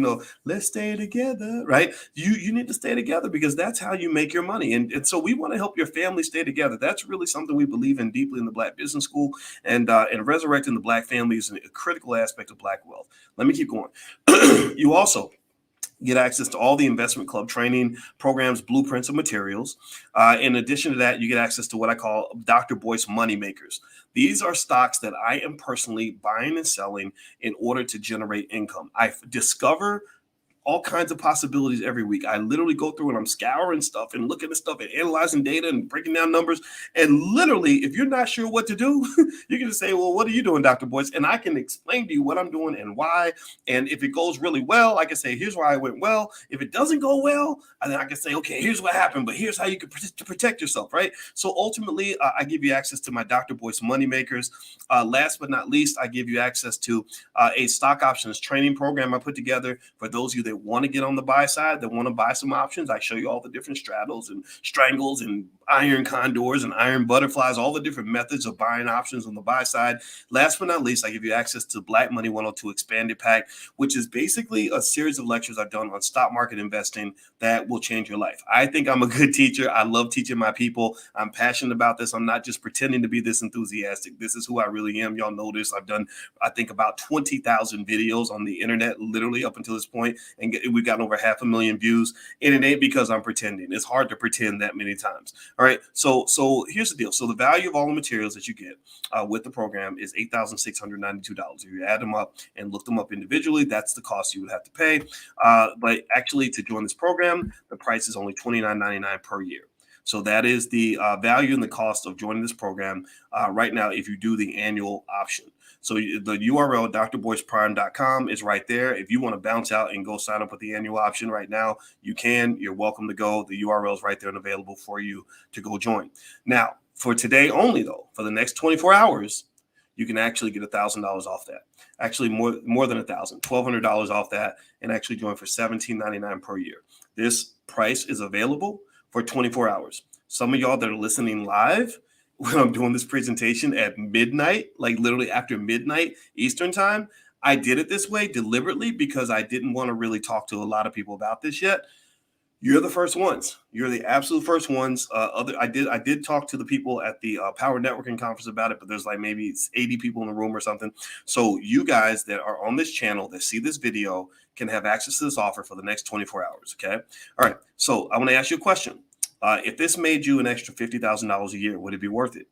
let's stay together, right? You need to stay together because that's how you make your money. And so we want to help your family stay together. That's really something we believe in deeply in the Black Business School, and resurrecting the Black family is a critical aspect of Black wealth. Let me keep going. You also get access to all the investment club training programs, blueprints, and materials. In addition to that, you get access to what I call Dr. Boyce money makers. These are stocks that I am personally buying and selling in order to generate income. I discover all kinds of possibilities every week. I literally go through and I'm scouring stuff and looking at stuff and analyzing data and breaking down numbers. And literally, if you're not sure what to do, you can just say, well, what are you doing, Dr. Boyce? And I can explain to you what I'm doing and why. And if it goes really well, I can say, here's why it went well. If it doesn't go well, then I can say, okay, here's what happened, but here's how you can protect yourself, right? So ultimately, I give you access to my Dr. Boyce money makers. Last but not least, I give you access to a stock options training program I put together for those of you that want to get on the buy side, that want to buy some options. I show you all the different straddles and strangles and iron condors and iron butterflies, all the different methods of buying options on the buy side. Last but not least, I give you access to Black Money 102 Expanded Pack, which is basically a series of lectures I've done on stock market investing that will change your life. I think I'm a good teacher. I love teaching my people. I'm passionate about this. I'm not just pretending to be this enthusiastic. This is who I really am. Y'all know this. I've done, I think, about 20,000 videos on the internet, literally up until this point, and we've gotten over 500,000 views. And it ain't because I'm pretending. It's hard to pretend that many times. All right. So here's the deal. So the value of all the materials that you get with the program is $8,692. If you add them up and look them up individually, that's the cost you would have to pay. But actually, to join this program, the price is only $29.99 per year. So that is the value and the cost of joining this program right now if you do the annual option. So the URL, drboyceprime.com, is right there. If you want to bounce out and go sign up with the annual option right now, you can. You're welcome to go. The URL is right there and available for you to go join. Now, for today only, though, for the next 24 hours, you can actually get $1,000 off that. Actually, more than $1,000, $1,200 off that, and actually join for $17.99 per year. This price is available for 24 hours. Some of y'all that are listening live, when I'm doing this presentation at midnight, like literally after midnight Eastern time, I did it this way deliberately because I didn't want to really talk to a lot of people about this yet. You're the first ones. You're the absolute first ones. I did talk to the people at the Power Networking Conference about it, but there's like maybe 80 people in the room or something. So you guys that are on this channel that see this video can have access to this offer for the next 24 hours. Okay. All right. So I want to ask you a question. If this made you an extra $50,000 a year, would it be worth it?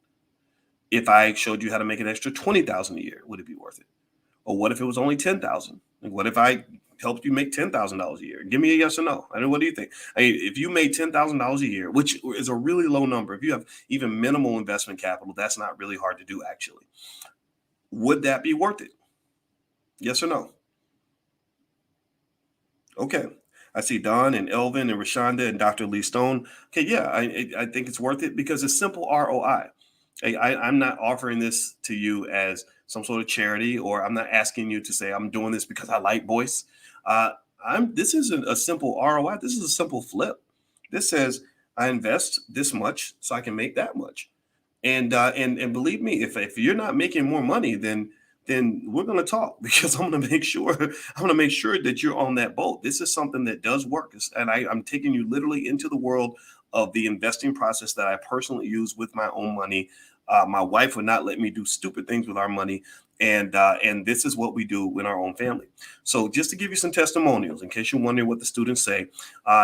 If I showed you how to make an extra $20,000 a year, would it be worth it? Or what if it was only $10,000? Like, what if I helped you make $10,000 a year? Give me a yes or no. I mean, what do you think? I mean, if you made $10,000 a year, which is a really low number, if you have even minimal investment capital, that's not really hard to do, actually. Would that be worth it? Yes or no? Okay. I see Don and Elvin and Rashonda and Dr. Lee Stone. Okay, yeah, I think it's worth it because it's simple ROI. I'm not offering this to you as some sort of charity, or I'm not asking you to say I'm doing this because I like Boyce. This isn't a simple ROI. This is a simple flip. This says I invest this much so I can make that much. And believe me, if you're not making more money than then we're going to talk because I'm going to make sure that you're on that boat. This is something that does work, and I'm taking you literally into the world of the investing process that I personally use with my own money. My wife would not let me do stupid things with our money, and this is what we do in our own family. So just to give you some testimonials, in case you're wondering what the students say,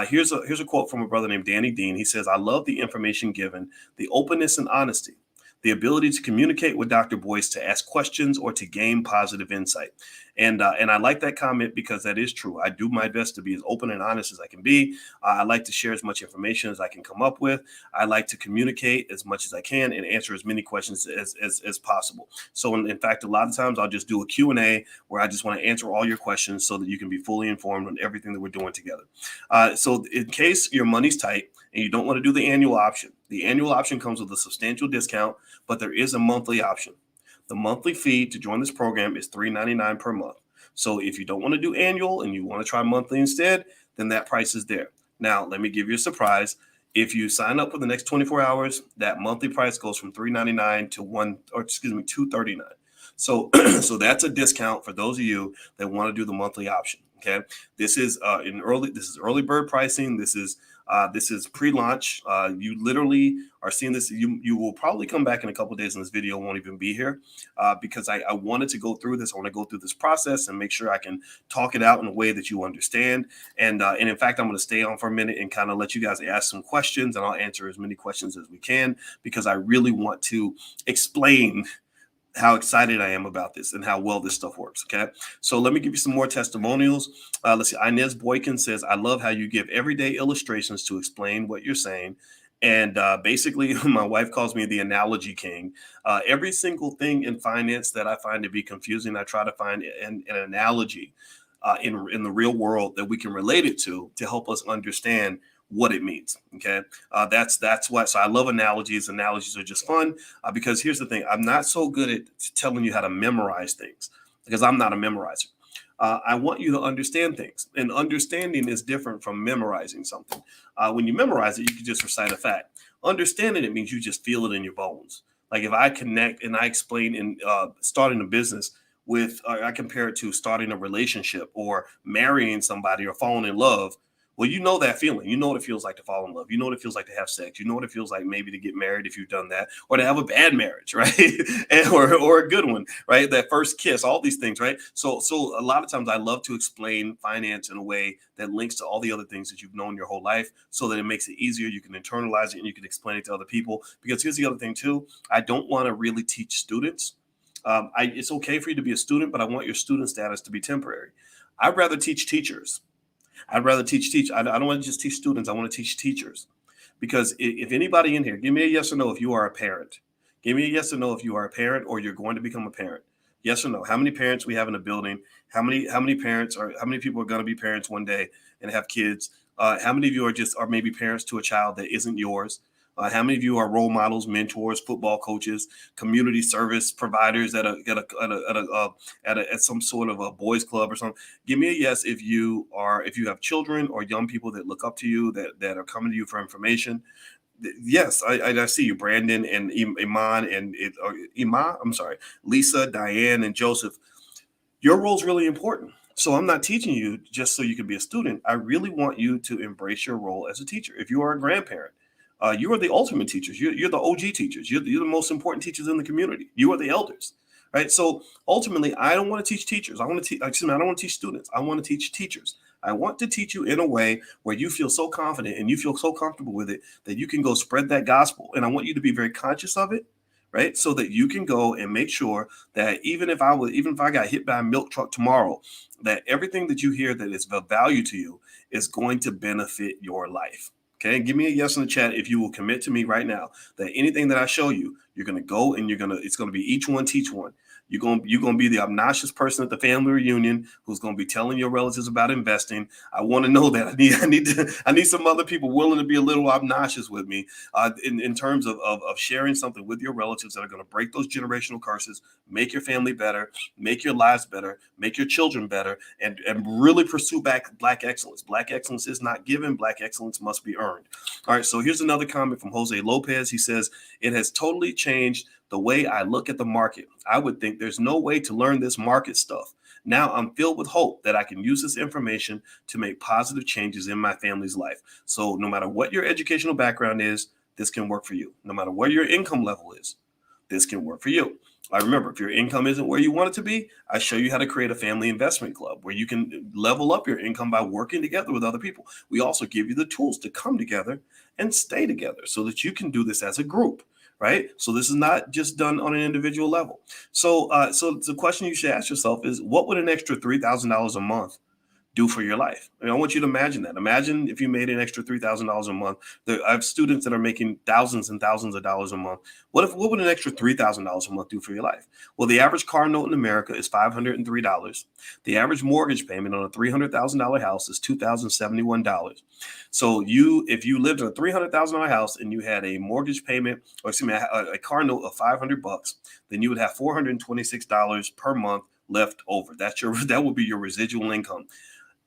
here's a quote from a brother named Danny Dean. He says, "I love the information given, the openness and honesty, the ability to communicate with Dr. Boyce, to ask questions or to gain positive insight." And I like that comment because that is true. I do my best to be as open and honest as I can be. I like to share as much information as I can come up with. I like to communicate as much as I can and answer as many questions as possible. So in fact, a lot of times I'll just do a Q&A where I just want to answer all your questions so that you can be fully informed on everything that we're doing together. So in case your money's tight and you don't want to do the annual option, the annual option comes with a substantial discount, but there is a monthly option. The monthly fee to join this program is $3.99 per month. So if you don't want to do annual and you want to try monthly instead, then that price is there. Now, let me give you a surprise. If you sign up for the next 24 hours, that monthly price goes from $3.99 to $2.39. So, so that's a discount for those of you that want to do the monthly option. Okay, this is early bird pricing. This is pre-launch. You literally are seeing this. You will probably come back in a couple of days and this video won't even be here because I wanted to go through this. I want to go through this process and make sure I can talk it out in a way that you understand. And in fact, I'm going to stay on for a minute and kind of let you guys ask some questions, and I'll answer as many questions as we can because I really want to explain how excited I am about this and how well this stuff works. Okay. So let me give you some more testimonials. Let's see. Inez Boykin says, "I love how you give everyday illustrations to explain what you're saying." And basically, my wife calls me the analogy king. Every single thing in finance that I find to be confusing, I try to find an analogy in the real world that we can relate it to help us understand what it means. Okay. That's why. So I love analogies. Analogies are just fun because here's the thing. I'm not so good at telling you how to memorize things because I'm not a memorizer. I want you to understand things, and understanding is different from memorizing something. When you memorize it, you can just recite a fact. Understanding it means you just feel it in your bones. Like if I connect and I explain in starting a business with, I compare it to starting a relationship or marrying somebody or falling in love. Well, you know that feeling. You know what it feels like to fall in love. You know what it feels like to have sex. You know what it feels like maybe to get married if you've done that, or to have a bad marriage, right? or a good one, right? That first kiss, all these things, right? So a lot of times I love to explain finance in a way that links to all the other things that you've known your whole life so that it makes it easier. You can internalize it and you can explain it to other people. Because here's the other thing too. I don't want to really teach students. It's okay for you to be a student, but I want your student status to be temporary. I'd rather teach teachers. I don't want to just teach students. I want to teach teachers. Because if anybody in here, give me a yes or no if you are a parent. Give me a yes or no if you are a parent or you're going to become a parent. Yes or no. How many parents we have in a building? How many people are going to be parents one day and have kids? How many of you are maybe parents to a child that isn't yours? How many of you are role models, mentors, football coaches, community service providers at some sort of a boys club or something? Give me a yes if you have children or young people that look up to you that are coming to you for information. Yes, I see you, Brandon and Iman and Lisa, Diane, and Joseph. Your role is really important. So I'm not teaching you just so you can be a student. I really want you to embrace your role as a teacher. If you are a grandparent, you are the ultimate teachers. You're the OG teachers. You're the most important teachers in the community. You are the elders, right? So ultimately, I don't want to teach teachers. I don't want to teach students. I want to teach teachers. I want to teach you in a way where you feel so confident and you feel so comfortable with it that you can go spread that gospel. And I want you to be very conscious of it, right? So that you can go and make sure that even if I got hit by a milk truck tomorrow, that everything that you hear that is of value to you is going to benefit your life. Okay, give me a yes in the chat if you will commit to me right now that anything that I show you, you're going to go and it's going to be each one teach one. You're going to be the obnoxious person at the family reunion who's going to be telling your relatives about investing. I want to know that. I need some other people willing to be a little obnoxious with me in terms of sharing something with your relatives that are going to break those generational curses, make your family better, make your lives better, make your children better, and really pursue Black excellence. Black excellence is not given. Black excellence must be earned. All right. So here's another comment from Jose Lopez. He says, "It has totally changed the way I look at the market, I would think there's no way to learn this market stuff. Now I'm filled with hope that I can use this information to make positive changes in my family's life. So no matter what your educational background is, this can work for you. No matter what your income level is, this can work for you. I remember, if your income isn't where you want it to be, I show you how to create a family investment club where you can level up your income by working together with other people. We also give you the tools to come together and stay together so that you can do this as a group, right? So this is not just done on an individual level. So the question you should ask yourself is, what would an extra $3,000 a month do for your life? I want you to imagine that. Imagine if you made an extra $3,000 a month. I have students that are making thousands and thousands of dollars a month. What would an extra $3,000 a month do for your life? Well, the average car note in America is $503. The average mortgage payment on a $300,000 house is $2,071. So if you lived in a $300,000 house and you had a mortgage payment, or excuse me, a car note of $500, then you would have $426 per month left over. That would be your residual income.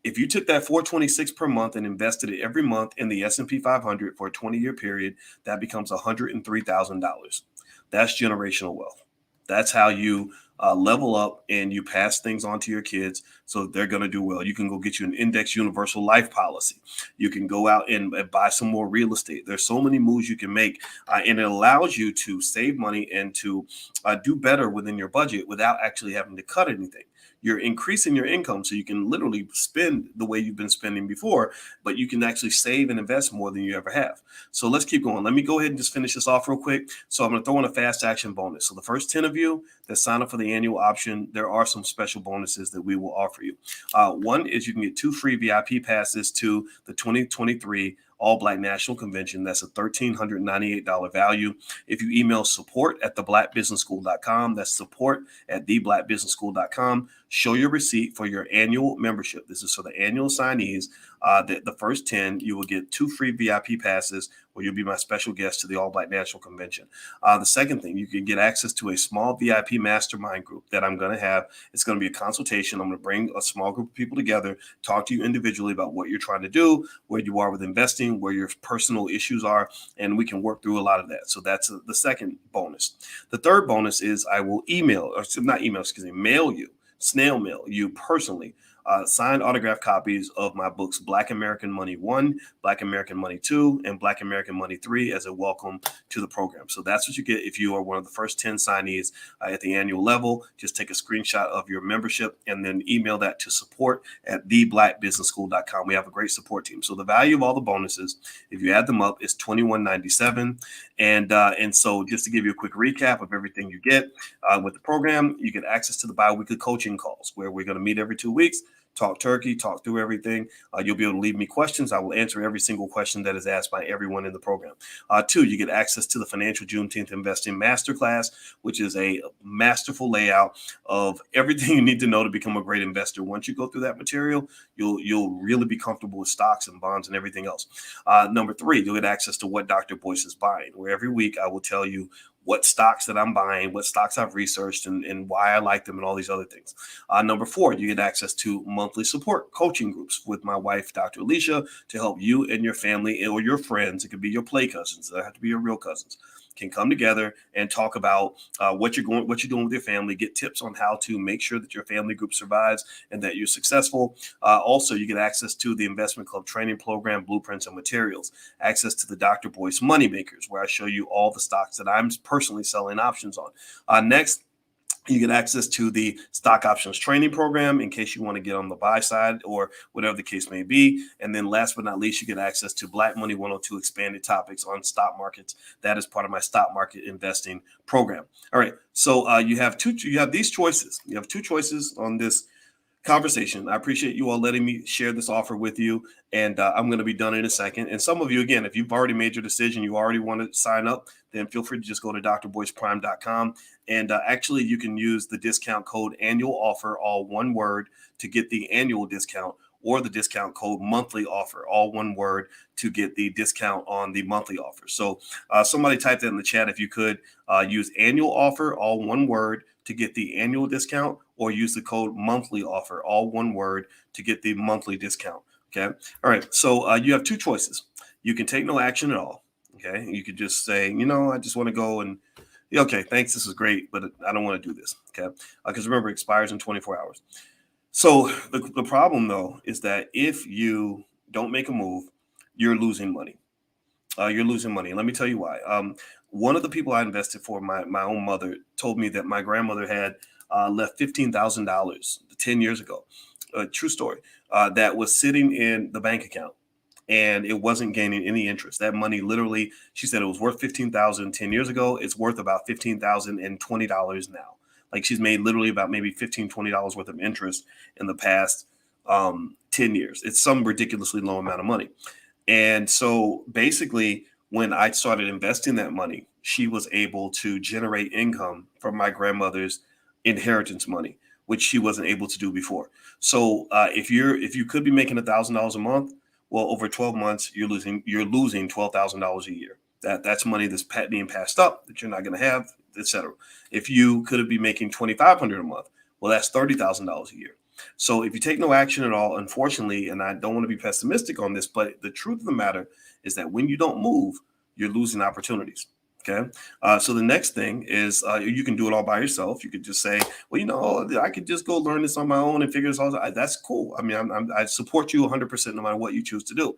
If you took that $426 per month and invested it every month in the S&P 500 for a 20-year period, that becomes $103,000. That's generational wealth. That's how you level up and you pass things on to your kids so they're going to do well. You can go get you an index universal life policy. You can go out and buy some more real estate. There's so many moves you can make, and it allows you to save money and to do better within your budget without actually having to cut anything. You're increasing your income so you can literally spend the way you've been spending before, but you can actually save and invest more than you ever have. So let's keep going. Let me go ahead and just finish this off real quick. So I'm going to throw in a fast action bonus. So the first 10 of you that sign up for the annual option, there are some special bonuses that we will offer you. One is you can get 2 free VIP passes to the 2023 All Black National Convention. That's a $1,398 value. If you email support@theblackbusinessschool.com, that's support@theblackbusinessschool.com, show your receipt for your annual membership. This is for the annual signees. The first 10, you will get 2 free VIP passes where you'll be my special guest to the All Black National Convention. The second thing, you can get access to a small VIP mastermind group that I'm going to have. It's going to be a consultation. I'm going to bring a small group of people together, talk to you individually about what you're trying to do, where you are with investing, where your personal issues are, and we can work through a lot of that. So that's the second bonus. The third bonus is I will mail you, snail mail you personally, signed autographed copies of my books, Black American Money 1, Black American Money 2, and Black American Money 3 as a welcome to the program. So that's what you get if you are one of the first 10 signees at the annual level. Just take a screenshot of your membership and then email that to support@theblackbusinessschool.com. We have a great support team. So the value of all the bonuses, if you add them up, is $21.97. And so just to give you a quick recap of everything you get with the program, you get access to the bi-weekly coaching calls where we're going to meet every 2 weeks. Talk turkey, talk through everything. You'll be able to leave me questions. I will answer every single question that is asked by everyone in the program. 2, you get access to the Financial Juneteenth Investing Masterclass, which is a masterful layout of everything you need to know to become a great investor. Once you go through that material, you'll really be comfortable with stocks and bonds and everything else. Number 3, you'll get access to What Dr. Boyce is Buying, where every week I will tell you what stocks that I'm buying, what stocks I've researched, and why I like them, and all these other things. Number 4, you get access to monthly support coaching groups with my wife, Dr. Alicia, to help you and your family or your friends. It could be your play cousins. They don't have to be your real cousins. Can come together and talk about what you're doing with your family, get tips on how to make sure that your family group survives and that you're successful. Also, you get access to the Investment Club training program, blueprints and materials, access to the Dr. Boyce Money Makers, where I show you all the stocks that I'm personally selling options on. Next, you get access to the stock options training program in case you want to get on the buy side or whatever the case may be. And then last but not least, you get access to Black Money 102 expanded topics on stock markets. That is part of my stock market investing program. All right. So you have these choices. You have 2 choices on this conversation. I appreciate you all letting me share this offer with you, and I'm going to be done in a second. And some of you, again, if you've already made your decision, you already want to sign up, then feel free to just go to drboyceprime.com, and actually you can use the discount code annual offer, all one word, to get the annual discount, or the discount code monthly offer, all one word, to get the discount on the monthly offer. So somebody type that in the chat if you could. Use annual offer, all one word, to get the annual discount, or use the code monthly offer, all one word, to get the monthly discount. Okay. All right. So you have 2 choices. You can take no action at all. Okay. You could just say, I just want to go and Yeah, okay, thanks. This is great, but I don't want to do this. Okay. Because remember, it expires in 24 hours. So the problem though is that if you don't make a move, you're losing money. You're losing money. And let me tell you why. One of the people I invested for, my own mother, told me that my grandmother had left $15,000 10 years ago. A true story. That was sitting in the bank account and it wasn't gaining any interest. That money literally, she said it was worth 15,000 10 years ago. It's worth about $15,020 now. Like she's made literally about maybe $15, $20 worth of interest in the past 10 years. It's some ridiculously low amount of money. And so basically, when I started investing that money, she was able to generate income from my grandmother's inheritance money, which she wasn't able to do before. So if you could be making $1,000 a month, well, over 12 months, you're losing $12,000 a year. That's money that's being passed up that you're not going to have, etc. If you could be making 2,500 a month, well, that's $30,000 a year. So if you take no action at all, unfortunately, and I don't want to be pessimistic on this, but the truth of the matter is that when you don't move, you're losing opportunities. Okay. So the next thing is you can do it all by yourself. You could just say, well, I could just go learn this on my own and figure this all out. That's cool. I mean, I support you 100% no matter what you choose to do.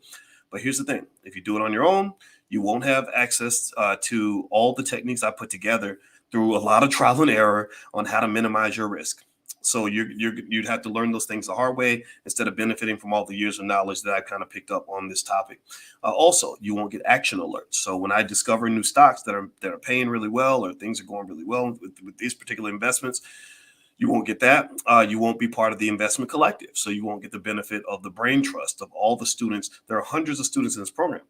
But here's the thing. If you do it on your own, you won't have access to all the techniques I put together through a lot of trial and error on how to minimize your risk. So you'd have to learn those things the hard way instead of benefiting from all the years of knowledge that I've kind of picked up on this topic. Also, you won't get action alerts. So when I discover new stocks that are paying really well or things are going really well with these particular investments, you won't get that. You won't be part of the investment collective. So you won't get the benefit of the brain trust of all the students. There are hundreds of students in this program.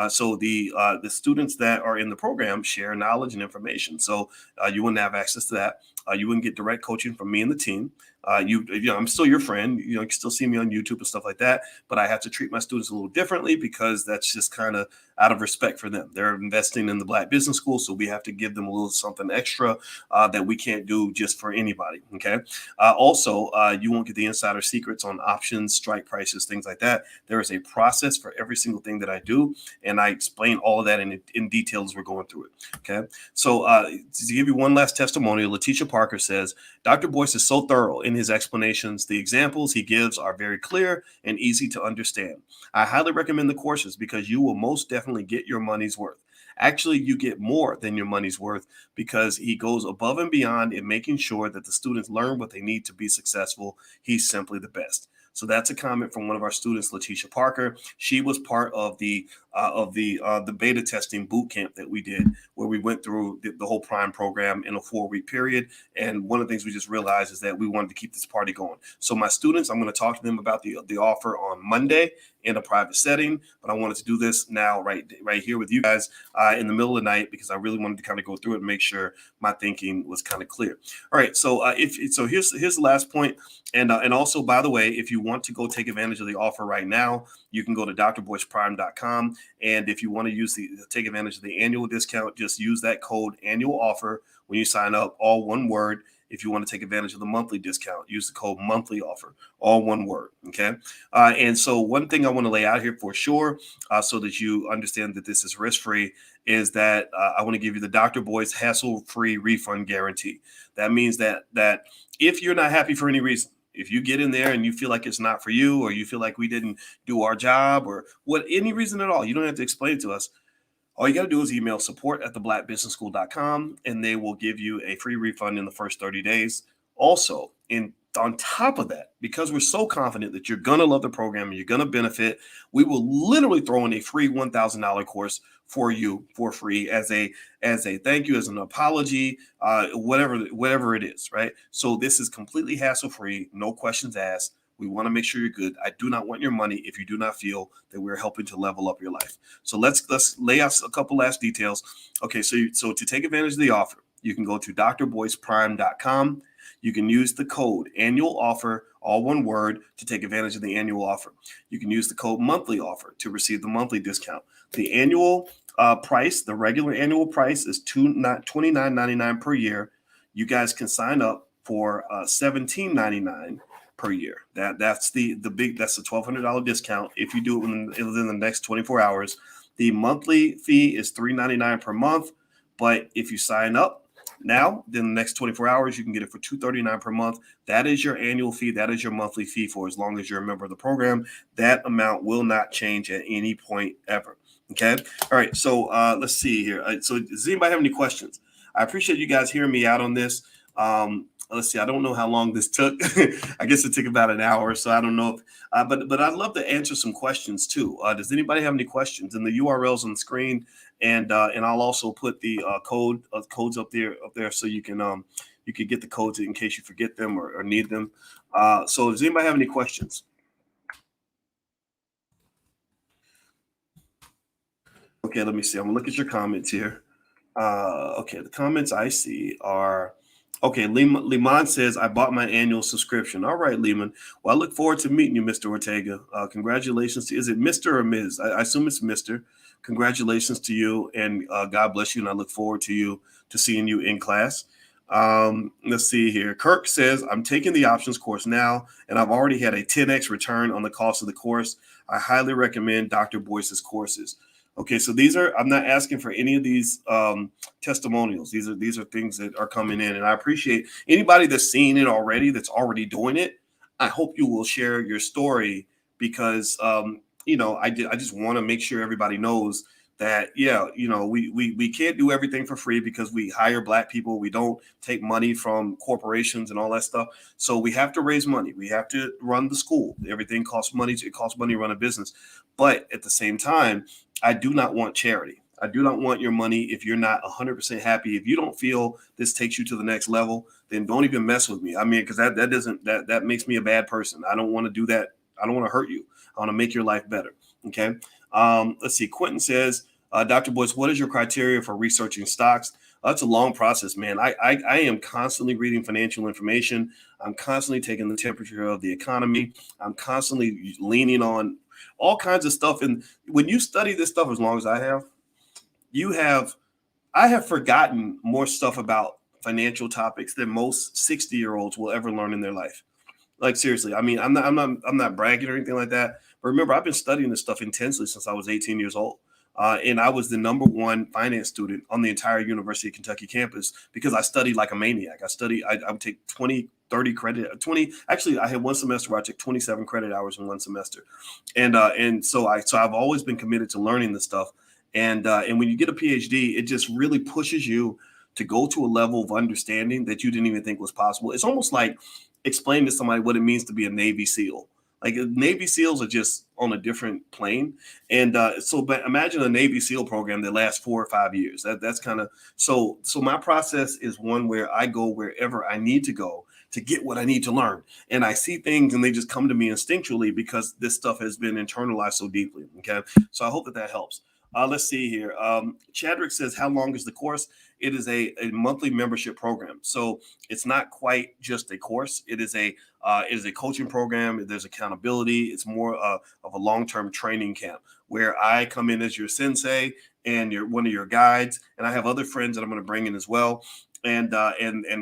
So the students that are in the program share knowledge and information. So you wouldn't have access to that. You wouldn't get direct coaching from me and the team. I'm still your friend. You can still see me on YouTube and stuff like that. But I have to treat my students a little differently because that's just kind of out of respect for them. They're investing in the Black Business School, so we have to give them a little something extra that we can't do just for anybody. Okay. Also, you won't get the insider secrets on options, strike prices, things like that. There is a process for every single thing that I do, and I explain all of that in detail as we're going through it. Okay. So to give you one last testimonial, Letitia Parker says, Dr. Boyce is so thorough in his explanations. The examples he gives are very clear and easy to understand. I highly recommend the courses because you will most definitely get your money's worth. Actually, you get more than your money's worth because he goes above and beyond in making sure that the students learn what they need to be successful. He's simply the best. So that's a comment from one of our students, Letitia Parker. She was part of the beta testing boot camp that we did, where we went through the whole Prime program in a 4-week period. And one of the things we just realized is that we wanted to keep this party going. So my students, I'm going to talk to them about the offer on Monday in a private setting, but I wanted to do this now right here with you guys in the middle of the night because I really wanted to kind of go through it and make sure my thinking was kind of clear. All right, so here's the last point, and also, by the way, if you want to go take advantage of the offer right now, you can go to drboyceprime.com, and if you want to take advantage of the annual discount, just use that code annual offer when you sign up, all one word. If you want to take advantage of the monthly discount, use the code monthly offer, all one word. Okay. And so one thing I want to lay out here for sure, so that you understand that this is risk-free, is that I want to give you the Dr. Boyce hassle-free refund guarantee. That means that if you're not happy for any reason, if you get in there and you feel like it's not for you, or you feel like we didn't do our job, or any reason at all, you don't have to explain it to us. All you got to do is email support@theblackbusinessschool.com, and they will give you a free refund in the first 30 days. Also, on top of that, because we're so confident that you're going to love the program and you're going to benefit, we will literally throw in a free $1,000 course for you for free as a thank you, as an apology, whatever it is, right? So this is completely hassle-free, no questions asked. We want to make sure you're good. I do not want your money if you do not feel that we're helping to level up your life. So let's lay out a couple last details. Okay, so to take advantage of the offer, you can go to drboyceprime.com. You can use the code annual offer, all one word, to take advantage of the annual offer. You can use the code monthly offer to receive the monthly discount. The annual price, the regular annual price, is $29.99 per year. You guys can sign up for $17.99 per year. That's the $1,200 discount if you do it within the next 24 hours. The monthly fee is $3.99 per month, but if you sign up now. Then the next 24 hours, you can get it for $239 per month. That is your annual fee. That is your monthly fee for as long as you're a member of the program. That amount will not change at any point ever. Okay. All right. So let's see here. So does anybody have any questions? I appreciate you guys hearing me out on this. Let's see. I don't know how long this took. I guess it took about an hour. So I don't know. But I'd love to answer some questions too. Does anybody have any questions? And the URLs on the screen, and I'll also put the codes up there so you can get the codes in case you forget them or need them. So does anybody have any questions? Okay, let me see. I'm gonna look at your comments here. Okay, the comments I see are okay. Liman says, I bought my annual subscription. All right, Liman. Well, I look forward to meeting you, Mr. Ortega. Congratulations to, is it Mr. or Ms.? I assume it's Mr. Congratulations to you, and God bless you. And I look forward to seeing you in class. Let's see here. Kirk says, I'm taking the options course now, and I've already had a 10x return on the cost of the course. I highly recommend Dr. Boyce's courses. Okay, so I'm not asking for any of these testimonials. These are things that are coming in, and I appreciate anybody that's seen it already, that's already doing it. I hope you will share your story because I just want to make sure everybody knows that we can't do everything for free because we hire Black people. We don't take money from corporations and all that stuff. So we have to raise money. We have to run the school. Everything costs money. It costs money to run a business. But at the same time, I do not want charity. I do not want your money if you're not 100% happy. If you don't feel this takes you to the next level, then don't even mess with me. I mean, because that makes me a bad person. I don't want to do that. I don't want to hurt you. I want to make your life better. Okay. Let's see. Quentin says, Dr. Boyce, what is your criteria for researching stocks? That's a long process, man. I am constantly reading financial information. I'm constantly taking the temperature of the economy. I'm constantly leaning on all kinds of stuff. And when you study this stuff as long as I have, I have forgotten more stuff about financial topics than most 60-year-olds will ever learn in their life. Like seriously, I mean, I'm not bragging or anything like that. But remember, I've been studying this stuff intensely since I was 18 years old. And I was the #1 finance student on the entire University of Kentucky campus because I studied like a maniac. I would take 20, 30 credit, 20. Actually, I had one semester where I took 27 credit hours in one semester. So I've always been committed to learning this stuff. And when you get a PhD, it just really pushes you to go to a level of understanding that you didn't even think was possible. It's almost like explaining to somebody what it means to be a Navy SEAL. Like Navy SEALs are just on a different plane. And but imagine a Navy SEAL program that lasts 4 or 5 years. That's kind of so my process is one where I go wherever I need to go to get what I need to learn. And I see things and they just come to me instinctually because this stuff has been internalized so deeply. Okay. So I hope that helps. Let's see here. Chadrick says, how long is the course? It is a monthly membership program. So it's not quite just a course. It is a coaching program. There's accountability. It's more of a long-term training camp where I come in as your sensei and you're one of your guides. And I have other friends that I'm going to bring in as well. And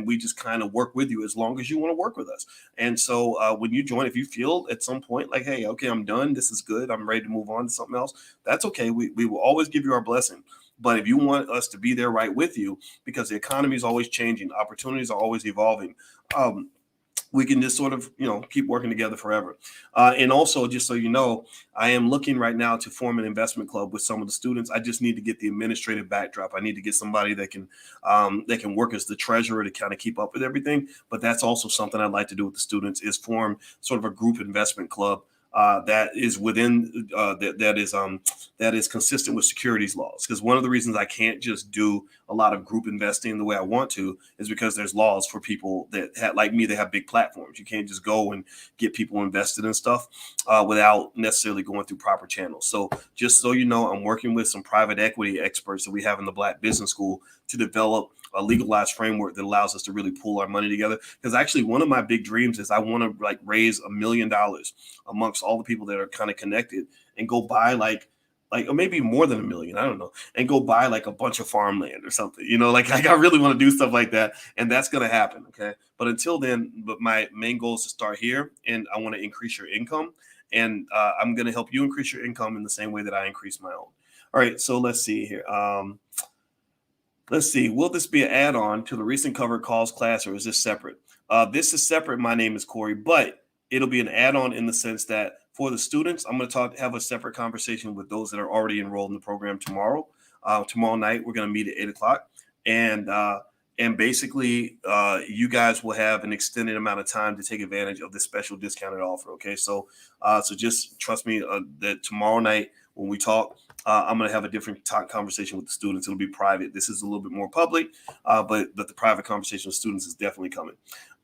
we just kind of work with you as long as you want to work with us. And so when you join, if you feel at some point like, hey, okay, I'm done. This is good. I'm ready to move on to something else. That's okay. We will always give you our blessing. But if you want us to be there right with you, because the economy is always changing, opportunities are always evolving. We can just sort of, keep working together forever. And also, just so you know, I am looking right now to form an investment club with some of the students. I just need to get the administrative backdrop. I need to get somebody that can work as the treasurer to kind of keep up with everything. But that's also something I'd like to do with the students is form sort of a group investment club that is within that is consistent with securities laws. Because one of the reasons I can't just do a lot of group investing the way I want to is because there's laws for people that like me that have big platforms. You can't just go and get people invested in stuff without necessarily going through proper channels. So just so you know, I'm working with some private equity experts that we have in the Black Business School to develop a legalized framework that allows us to really pool our money together. Because actually one of my big dreams is I want to raise $1 million amongst all the people that are kind of connected and go buy like or maybe more than $1 million, I don't know, and go buy like a bunch of farmland or something, like I really want to do stuff like that. And that's going to happen. Okay. But until then, my main goal is to start here and I want to increase your income and I'm going to help you increase your income in the same way that I increase my own. All right. So let's see here. Let's see. Will this be an add-on to the recent covered calls class, or is this separate? This is separate. My name is Corey, but it'll be an add-on in the sense that for the students, I'm going to have a separate conversation with those that are already enrolled in the program tomorrow. Tomorrow night, we're going to meet at 8 o'clock, and basically, you guys will have an extended amount of time to take advantage of this special discounted offer. Okay, so just trust me that tomorrow night when we talk, I'm going to have a different conversation with the students. It'll be private. This is a little bit more public, but the private conversation with students is definitely coming.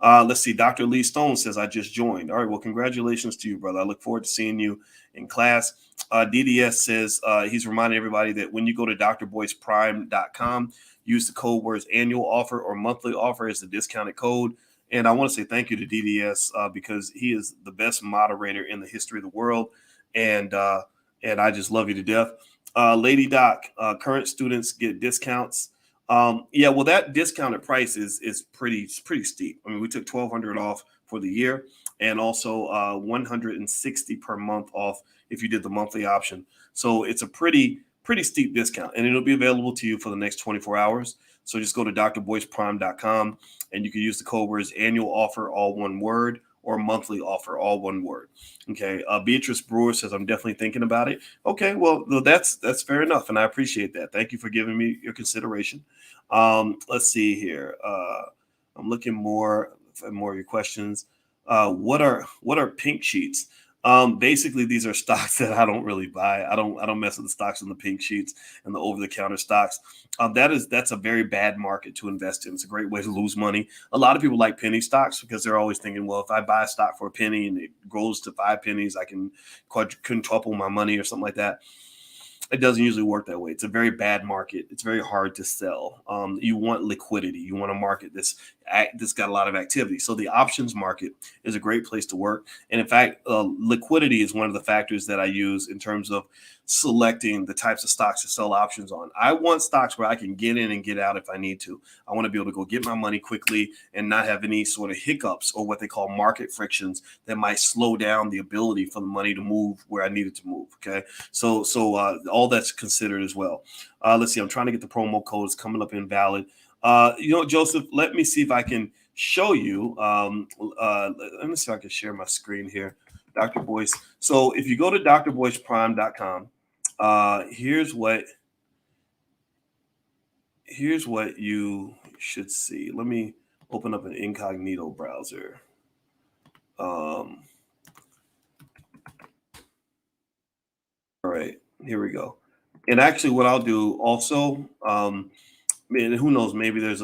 Let's see. Dr. Lee Stone says, I just joined. All right. Well, congratulations to you, brother. I look forward to seeing you in class. DDS says he's reminding everybody that when you go to drboyceprime.com, use the code words annual offer or monthly offer as the discounted code. And I want to say thank you to DDS because he is the best moderator in the history of the world. And I just love you to death. Lady Doc, current students get discounts. Yeah, well, that discounted price is pretty steep. I mean, we took $1,200 off for the year and also $160 per month off if you did the monthly option. So it's a pretty steep discount, and it'll be available to you for the next 24 hours. So just go to drboyceprime.com and you can use the code words annual offer, all one word, or monthly offer, all one word. Okay. Beatrice Brewer says, I'm definitely thinking about it. Okay. Well, that's fair enough. And I appreciate that. Thank you for giving me your consideration. Let's see here. I'm looking more of your questions. What are pink sheets? Basically, these are stocks that I don't really buy. I don't mess with the stocks in the pink sheets and the over-the-counter stocks. That's a very bad market to invest in. It's a great way to lose money. A lot of people like penny stocks because they're always thinking, well, if I buy a stock for a penny and it grows to 5 pennies, I can quintuple my money or something like that. It doesn't usually work that way. It's a very bad market. It's very hard to sell. You want liquidity. You want a market that's got a lot of activity. So the options market is a great place to work. And in fact, liquidity is one of the factors that I use in terms of selecting the types of stocks to sell options on. I want stocks where I can get in and get out if I need to. I want to be able to go get my money quickly and not have any sort of hiccups or what they call market frictions that might slow down the ability for the money to move where I need it to move. Okay. So all that's considered as well. Let's see. I'm trying to get the promo code. It's coming up invalid. Joseph, let me see if I can show you. Let me see if I can share my screen here. Dr. Boyce. So if you go to drboyceprime.com, here's what you should see. Let me open up an incognito browser. All right, here we go. And actually, what I'll do also, and who knows, maybe there's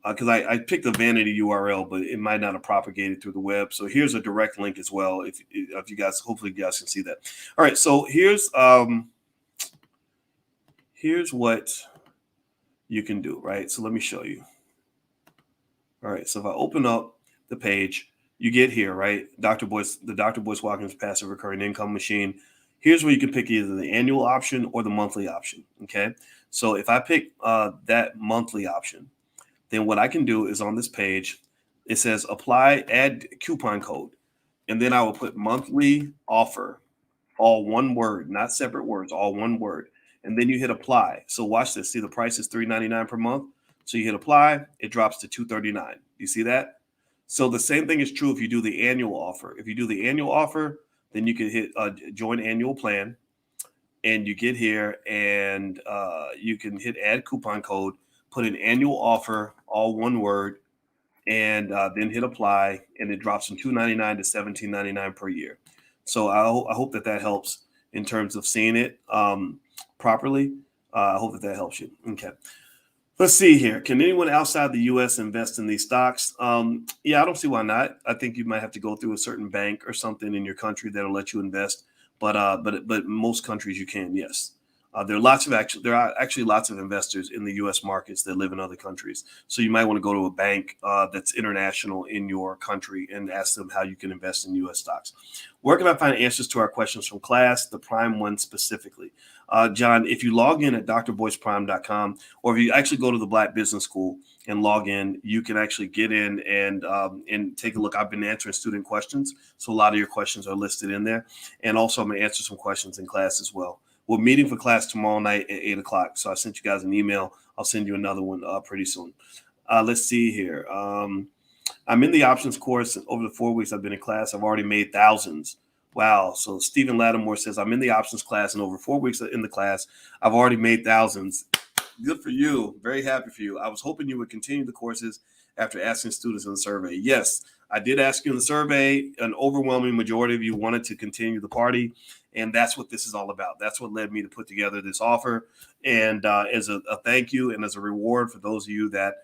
because I picked a vanity URL, but it might not have propagated through the web. So here's a direct link as well. If you guys, hopefully you guys can see that. All right, so here's what you can do, right? So let me show you. All right, so if I open up the page, you get here, right? the Dr. Boyce Watkins Passive Recurring Income Machine. Here's where you can pick either the annual option or the monthly option, okay? So if I pick that monthly option, then what I can do is on this page, it says apply, add coupon code. And then I will put monthly offer, all one word, not separate words, all one word. And then you hit apply. So watch this. See, the price is $3.99 per month. So you hit apply, it drops to $2.39. You see that? So the same thing is true if you do the annual offer. If you do the annual offer, then you can hit join annual plan. And you get here and you can hit add coupon code, put an annual offer, all one word, and then hit apply, and it drops from $2.99 to $17.99 per year. So I hope that helps in terms of seeing it properly. I hope that helps you. Okay. Let's see here. Can anyone outside the U.S. invest in these stocks? Yeah, I don't see why not. I think you might have to go through a certain bank or something in your country that'll let you invest. But most countries you can, yes. There are actually lots of investors in the U.S. markets that live in other countries. So you might want to go to a bank that's international in your country and ask them how you can invest in U.S. stocks. Where can I find answers to our questions from class, the Prime one specifically? John, if you log in at drboyceprime.com, or if you actually go to the Black Business School and log in, you can actually get in and take a look. I've been answering student questions, so a lot of your questions are listed in there. And also I'm going to answer some questions in class as well. we're meeting for class tomorrow night at 8 o'clock. So I sent you guys an email. I'll send you another one pretty soon. Let's see here. I'm in the options course. Over the 4 weeks I've been in class, I've already made thousands. Wow. So Stephen Lattimore says, I'm in the options class, and over 4 weeks in the class, I've already made thousands. Good for you. Very happy for you. I was hoping you would continue the courses after asking students in the survey. Yes, I did ask you in the survey. An overwhelming majority of you wanted to continue the party, and that's what this is all about. That's what led me to put together this offer. And as a thank you and as a reward for those of you that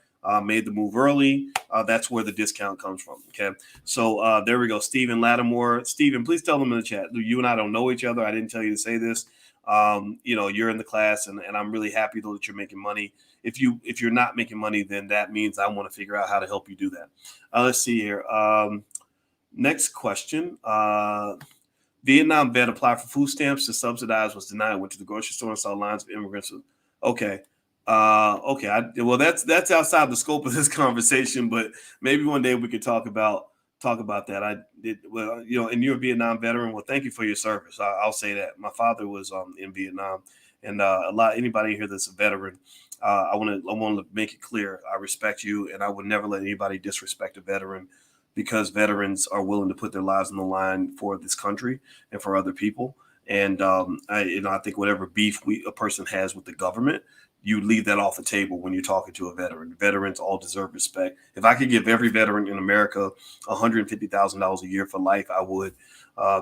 made the move early, that's where the discount comes from. Okay, so there we go. Stephen Lattimore. Stephen, please tell them in the chat. You and I don't know each other. I didn't tell you to say this. You're in the class, and I'm really happy though that you're making money. If you're not making money, then that means I want to figure out how to help you do that. Let's see here. Next question. Vietnam vet applied for food stamps to subsidize, was denied. Went to the grocery store and saw lines of immigrants. Okay. Okay. Well, that's outside the scope of this conversation, but maybe one day we could talk about that. I did well, and you're a Vietnam veteran. Well, thank you for your service. I'll say that. My father was in Vietnam, and anybody here that's a veteran, I want to make it clear. I respect you, and I would never let anybody disrespect a veteran, because veterans are willing to put their lives on the line for this country and for other people. And I think whatever beef a person has with the government, you leave that off the table when you're talking to a veteran. Veterans all deserve respect. If I could give every veteran in America $150,000 a year for life, I would,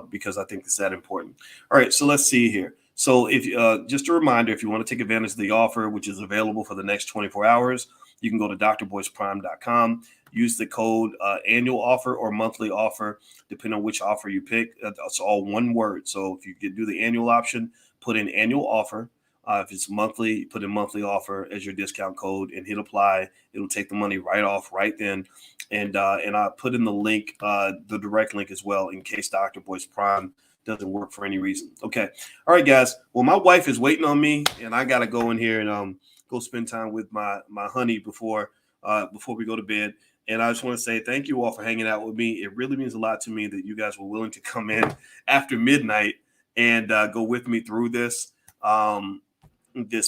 because I think it's that important. All right, so let's see here. So if just a reminder, if you want to take advantage of the offer, which is available for the next 24 hours, you can go to drboyceprime.com. Use the code annual offer or monthly offer, depending on which offer you pick. It's all one word. So if you do the annual option, put in annual offer. If it's monthly, put in monthly offer as your discount code and hit apply. It'll take the money right off right then. And I put in the link, the direct link as well, in case Dr. Boyce Prime doesn't work for any reason. Okay. All right, guys. Well, my wife is waiting on me, and I got to go in here and go spend time with my honey before we go to bed. And I just want to say thank you all for hanging out with me. It really means a lot to me that you guys were willing to come in after midnight and go with me through this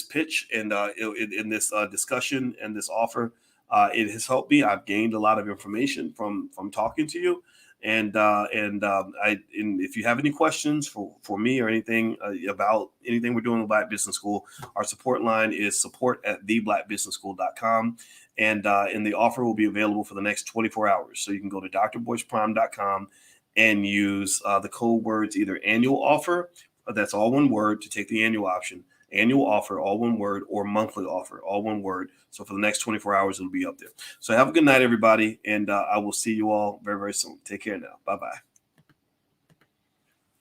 pitch and in this discussion and this offer. It has helped me. I've gained a lot of information from talking to you. And if you have any questions for me or anything about anything we're doing in Black Business School, our support line is support@theblackbusinessschool.com. And the offer will be available for the next 24 hours. So you can go to drboyceprime.com and use the code words, either annual offer, that's all one word, to take the annual option, annual offer, all one word, or monthly offer, all one word. So for the next 24 hours, it'll be up there. So have a good night, everybody. And I will see you all very, very soon. Take care now. Bye-bye.